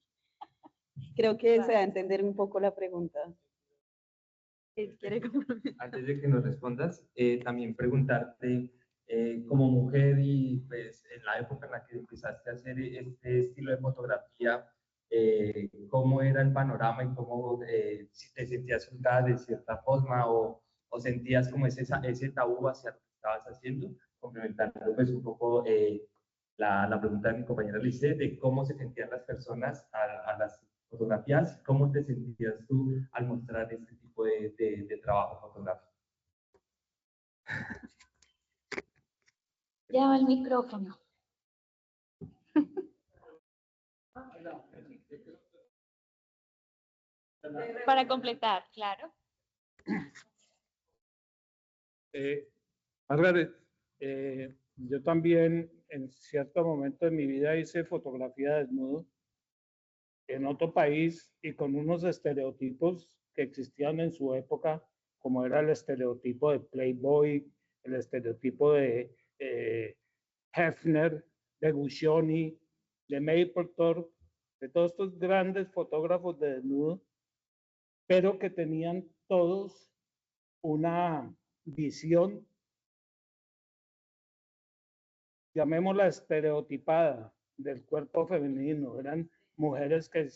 Creo que se va a entender un poco la pregunta. Antes de que nos respondas, también preguntarte, como mujer y pues en la época en la que empezaste a hacer este estilo de fotografía, ¿cómo era el panorama y cómo, si te sentías juzgada de cierta forma o sentías como ese tabú hacia lo que estabas haciendo? Complementando pues un poco la pregunta de mi compañera Lice, de cómo se sentían las personas a las fotografías, ¿cómo te sentías tú al mostrar este tipo de trabajo fotográfico? Ya va el micrófono. Para completar, claro. Margaret, yo también en cierto momento de mi vida hice fotografía desnudo en otro país y con unos estereotipos que existían en su época, como era el estereotipo de Playboy, el estereotipo de Hefner, de Guccioni, de Mapplethorpe, de todos estos grandes fotógrafos de desnudo, pero que tenían todos una visión, llamémosla estereotipada, del cuerpo femenino. Eran mujeres que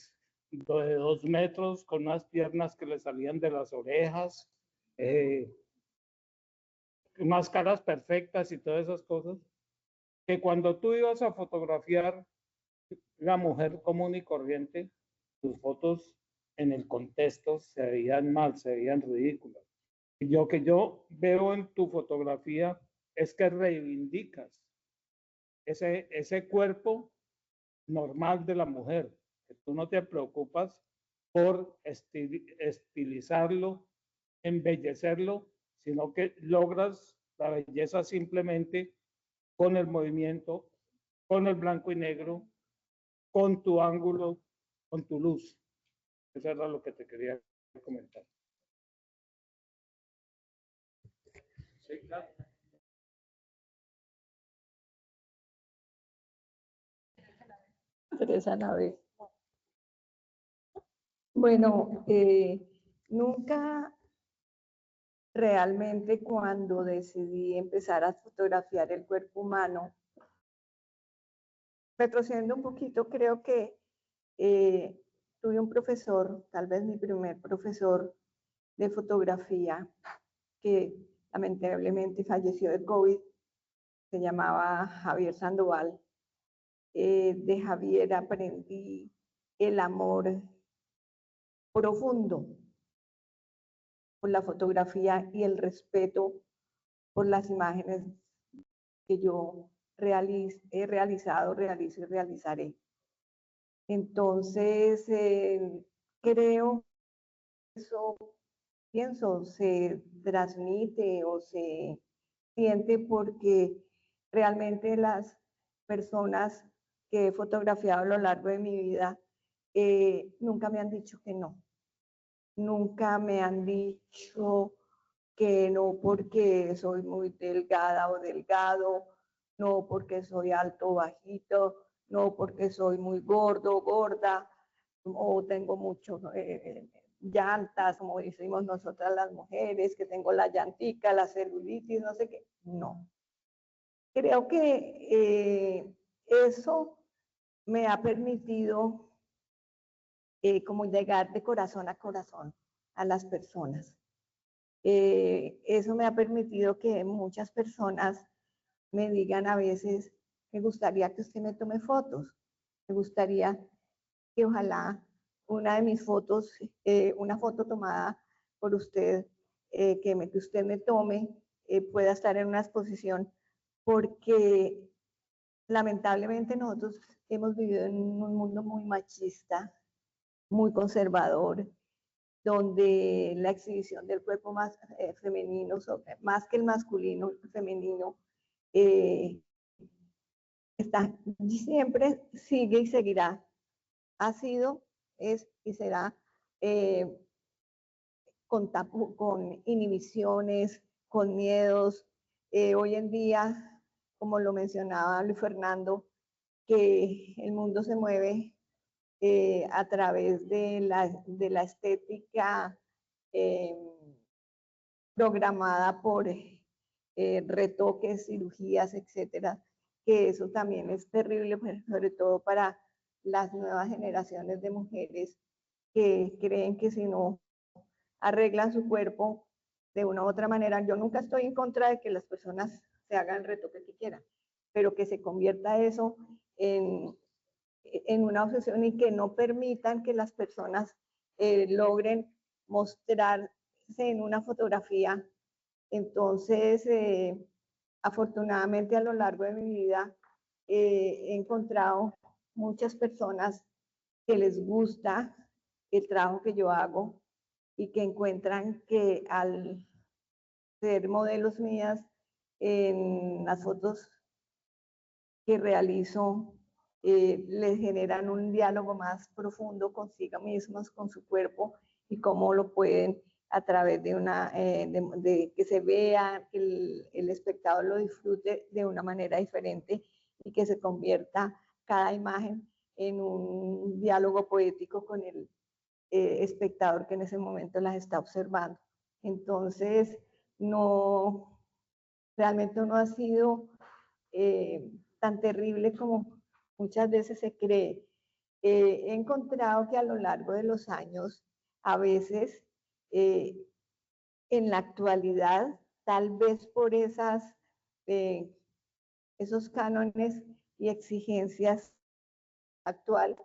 de 2 metros, con unas piernas que le salían de las orejas, unas caras perfectas y todas esas cosas, que cuando tú ibas a fotografiar la mujer común y corriente, tus fotos en el contexto se veían mal, se veían ridículas. Y lo que yo veo en tu fotografía es que reivindicas ese cuerpo normal de la mujer, que tú no te preocupas por estilizarlo, embellecerlo, sino que logras la belleza simplemente con el movimiento, con el blanco y negro, con tu ángulo, con tu luz. Eso era lo que te quería comentar. Sí, claro. Tres a la vez. Bueno, nunca realmente cuando decidí empezar a fotografiar el cuerpo humano, retrocediendo un poquito, creo que tuve un profesor, tal vez mi primer profesor de fotografía, que lamentablemente falleció de COVID, se llamaba Javier Sandoval. De Javier aprendí el amor profundo por la fotografía y el respeto por las imágenes que yo he realizado, realizo y realizaré. Entonces, creo que eso, pienso, se transmite o se siente porque realmente las personas que he fotografiado a lo largo de mi vida nunca me han dicho que no. Nunca me han dicho que no porque soy muy delgada o delgado, no porque soy alto o bajito, no porque soy muy gordo o gorda, o tengo mucho llantas, como decimos nosotras las mujeres, que tengo la llantica, la celulitis, no sé qué. No. Creo que eso me ha permitido como llegar de corazón a corazón a las personas. Eso me ha permitido que muchas personas me digan a veces, me gustaría que usted me tome fotos, me gustaría que ojalá una de mis fotos, una foto tomada por usted, que usted me tome, pueda estar en una exposición, porque lamentablemente nosotros hemos vivido en un mundo muy machista, muy conservador, donde la exhibición del cuerpo más femenino, más que el masculino, el femenino, siempre sigue y seguirá. Ha sido, es y será con inhibiciones, con miedos. Hoy en día, como lo mencionaba Luis Fernando, que el mundo se mueve a través de la estética programada por retoques, cirugías, etcétera, que eso también es terrible, sobre todo para las nuevas generaciones de mujeres que creen que si no arreglan su cuerpo de una u otra manera, yo nunca estoy en contra de que las personas se hagan el retoque que quieran, pero que se convierta eso en una obsesión y que no permitan que las personas logren mostrarse en una fotografía. Entonces, afortunadamente a lo largo de mi vida he encontrado muchas personas que les gusta el trabajo que yo hago y que encuentran que al ser modelos mías en las fotos que realizo, les generan un diálogo más profundo consigo mismos, con su cuerpo y cómo lo pueden a través de de que se vea, que el espectador lo disfrute de una manera diferente y que se convierta cada imagen en un diálogo poético con el espectador que en ese momento las está observando. Entonces, no, realmente no ha sido tan terrible como muchas veces se cree. He encontrado que a lo largo de los años, a veces, en la actualidad, tal vez por esos cánones y exigencias actual,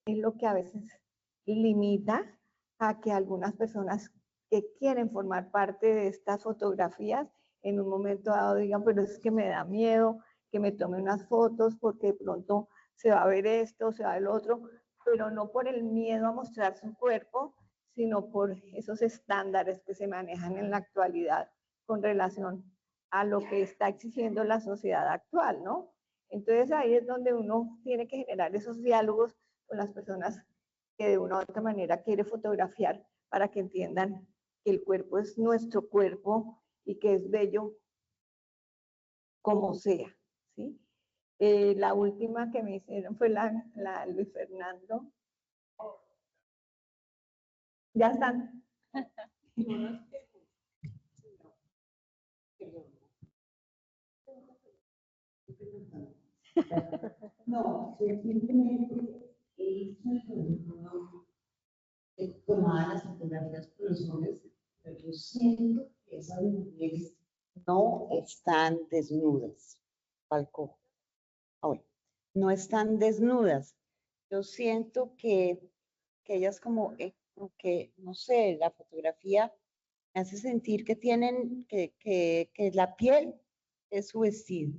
es lo que a veces limita a que algunas personas que quieren formar parte de estas fotografías en un momento dado digan, pero es que me da miedo que me tome unas fotos porque de pronto se va a ver esto, se va a ver lo otro, pero no por el miedo a mostrar su cuerpo, sino por esos estándares que se manejan en la actualidad con relación a lo que está exigiendo la sociedad actual, ¿no? Entonces ahí es donde uno tiene que generar esos diálogos con las personas que de una u otra manera quiere fotografiar para que entiendan que el cuerpo es nuestro cuerpo y que es bello como sea, ¿sí? La última que me hicieron fue la Luis Fernando. Ya están. No, yo simplemente tomaba las fotografías con los hombres, pero yo siento que esas mujeres no están desnudas. Falcó. Ah, bueno, no están desnudas. Yo siento que ellas como que, no sé, la fotografía me hace sentir que tienen, que la piel es su vestido.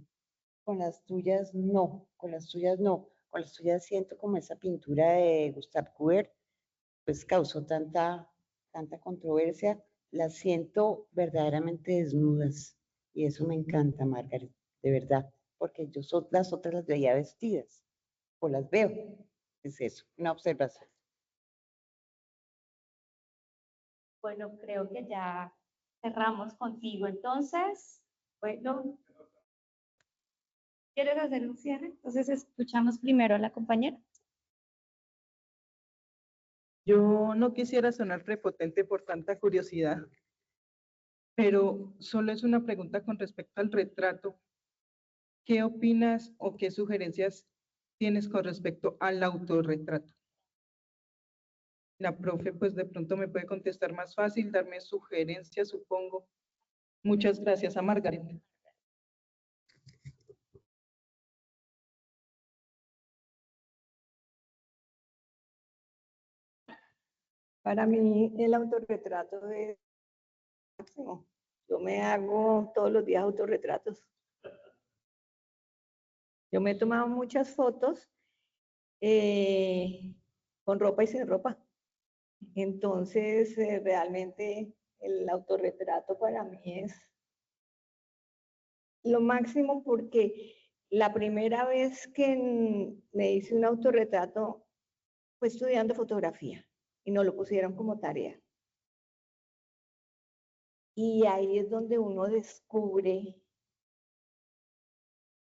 Con las tuyas no, con las tuyas no. Con las tuyas siento como esa pintura de Gustave Courbet, pues causó tanta controversia. Las siento verdaderamente desnudas y eso me encanta, Margaret, de verdad, porque las otras las veía vestidas o las veo. Es eso, una observación. Bueno, creo que ya cerramos contigo. Entonces, bueno, ¿quieres hacer un cierre? Entonces escuchamos primero a la compañera. Yo no quisiera sonar prepotente por tanta curiosidad, pero solo es una pregunta con respecto al retrato. ¿Qué opinas o qué sugerencias tienes con respecto al autorretrato? La profe, pues de pronto me puede contestar más fácil, darme sugerencias, supongo. Muchas gracias a Margaret. Para mí el autorretrato es máximo. Yo me hago todos los días autorretratos. Yo me he tomado muchas fotos con ropa y sin ropa. Entonces, realmente el autorretrato para mí es lo máximo porque la primera vez que me hice un autorretrato fue estudiando fotografía y nos lo pusieron como tarea. Y ahí es donde uno descubre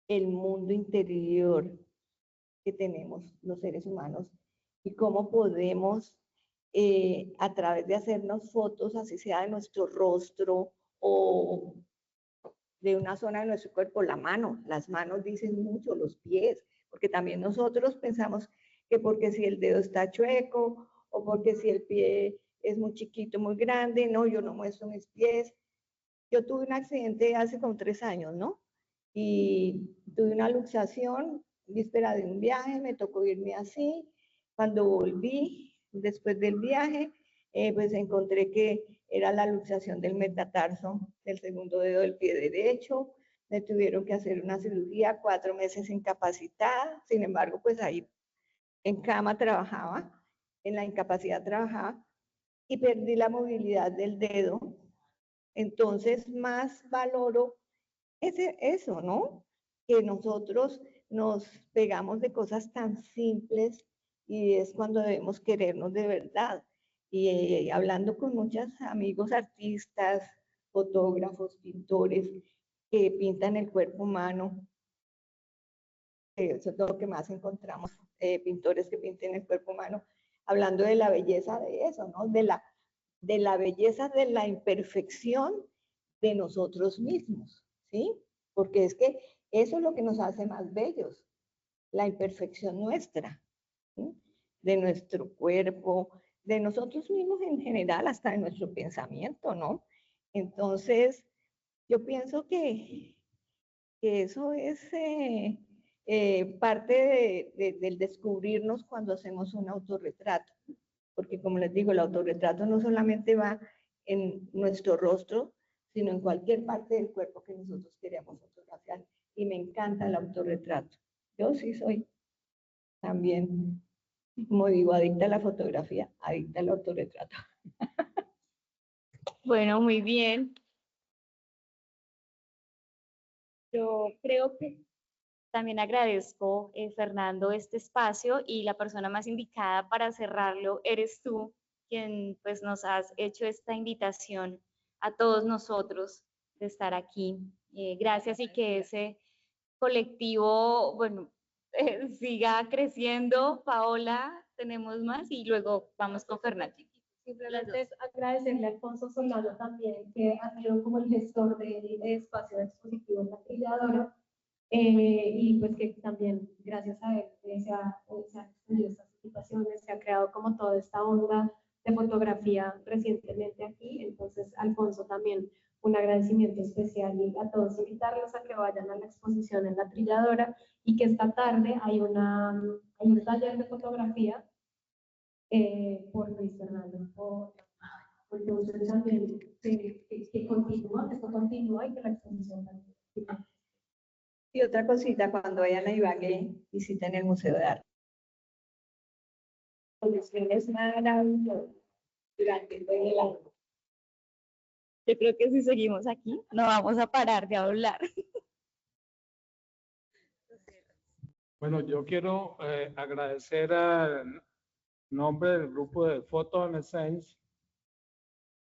el mundo interior que tenemos los seres humanos y cómo podemos, a través de hacernos fotos, así sea de nuestro rostro o de una zona de nuestro cuerpo, la mano, las manos dicen mucho, los pies, porque también nosotros pensamos que porque si el dedo está chueco o porque si el pie es muy chiquito, muy grande, no, yo no muestro mis pies. Yo tuve un accidente hace como 3 años, ¿no? Y tuve una luxación, víspera de un viaje, me tocó irme así. Cuando volví, después del viaje, pues encontré que era la luxación del metatarso del segundo dedo del pie derecho. Me tuvieron que hacer una cirugía, 4 meses incapacitada. Sin embargo, pues ahí en cama trabajaba, en la incapacidad trabajaba y perdí la movilidad del dedo. Entonces, más valoro eso, ¿no? Que nosotros nos pegamos de cosas tan simples y es cuando debemos querernos de verdad. Y hablando con muchos amigos artistas, fotógrafos, pintores que pintan el cuerpo humano, eso es lo que más encontramos, pintores que pinten el cuerpo humano, hablando de la belleza de eso, ¿no? De la belleza de la imperfección de nosotros mismos, ¿sí? Porque es que eso es lo que nos hace más bellos, la imperfección nuestra, ¿sí? De nuestro cuerpo, de nosotros mismos en general, hasta de nuestro pensamiento, ¿no? Entonces, yo pienso que eso es parte del descubrirnos cuando hacemos un autorretrato, porque como les digo, el autorretrato no solamente va en nuestro rostro, sino en cualquier parte del cuerpo que nosotros queramos fotografiar. Y me encanta el autorretrato. Yo sí soy también, como digo, adicta a la fotografía, adicta al autorretrato. Bueno, muy bien. Yo creo que también agradezco, Fernando, este espacio y la persona más indicada para cerrarlo eres tú, quien pues nos has hecho esta invitación a todos nosotros de estar aquí. Gracias y que ese colectivo, bueno, siga creciendo. Paola, tenemos más y luego vamos con Fernanda. Simplemente es agradecerle a Alfonso Solano también, que ha sido como el gestor del espacio expositivo en la Trilladora, y pues que también gracias a él se han extendido estas situaciones, se ha creado como toda esta onda de fotografía recientemente aquí. Entonces, Alfonso, también un agradecimiento especial, y a todos invitarlos a que vayan a la exposición en la Trilladora, y que esta tarde hay un taller de fotografía por Luis Fernando. Entonces también que continúa, que esto continúa y que la exposición también. Y otra cosita, cuando vayan a Ibagué, visiten el Museo de Arte. Es maravilloso durante todo el año. Yo creo que si seguimos aquí, no vamos a parar de hablar. Bueno, yo quiero agradecer al nombre del grupo de Photo on Essence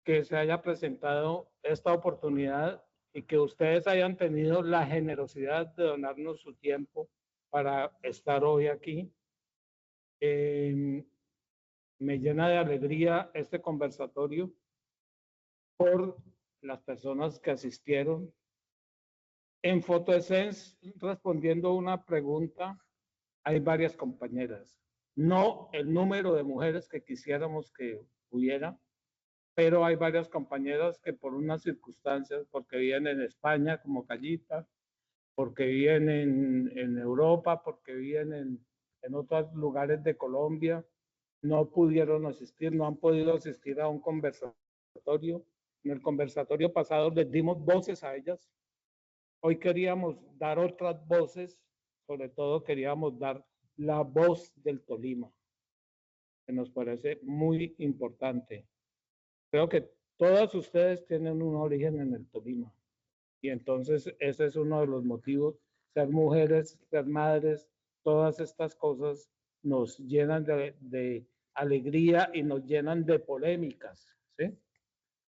que se haya presentado esta oportunidad y que ustedes hayan tenido la generosidad de donarnos su tiempo para estar hoy aquí. Me llena de alegría este conversatorio por las personas que asistieron. En Photo Essence, respondiendo una pregunta, hay varias compañeras. No el número de mujeres que quisiéramos que hubiera, pero hay varias compañeras que por unas circunstancias, porque viven en España como Callita, porque viven en Europa, porque viven en otros lugares de Colombia, no pudieron asistir, no han podido asistir a un conversatorio. En el conversatorio pasado les dimos voces a ellas. Hoy queríamos dar otras voces, sobre todo queríamos dar la voz del Tolima, que nos parece muy importante. Creo que todas ustedes tienen un origen en el Tolima, y entonces ese es uno de los motivos. Ser mujeres, ser madres, todas estas cosas nos llenan de alegría y nos llenan de polémicas, ¿sí?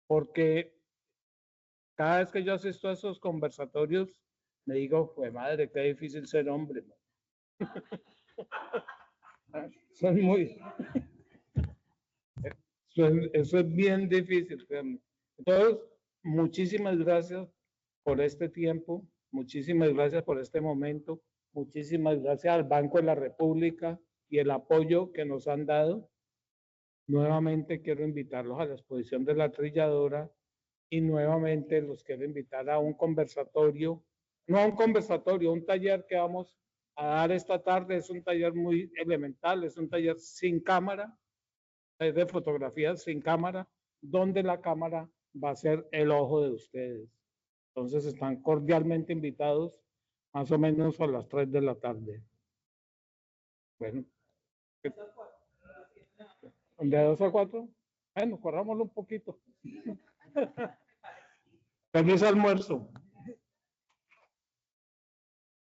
Porque cada vez que yo asisto a esos conversatorios, me digo, pues madre, qué difícil ser hombre. Son muy... Eso es bien difícil. Entonces, muchísimas gracias por este tiempo, muchísimas gracias por este momento, muchísimas gracias al Banco de la República y el apoyo que nos han dado. Nuevamente quiero invitarlos a la exposición de la Trilladora, y nuevamente los quiero invitar a un conversatorio, no a un conversatorio, un taller que vamos a dar esta tarde. Es un taller muy elemental, es un taller sin cámara, de fotografías sin cámara, donde la cámara va a ser el ojo de ustedes. Entonces están cordialmente invitados, más o menos a las 3 de la tarde. Bueno. ¿De 2 a 4? Bueno, corrámoslo un poquito. Feliz almuerzo.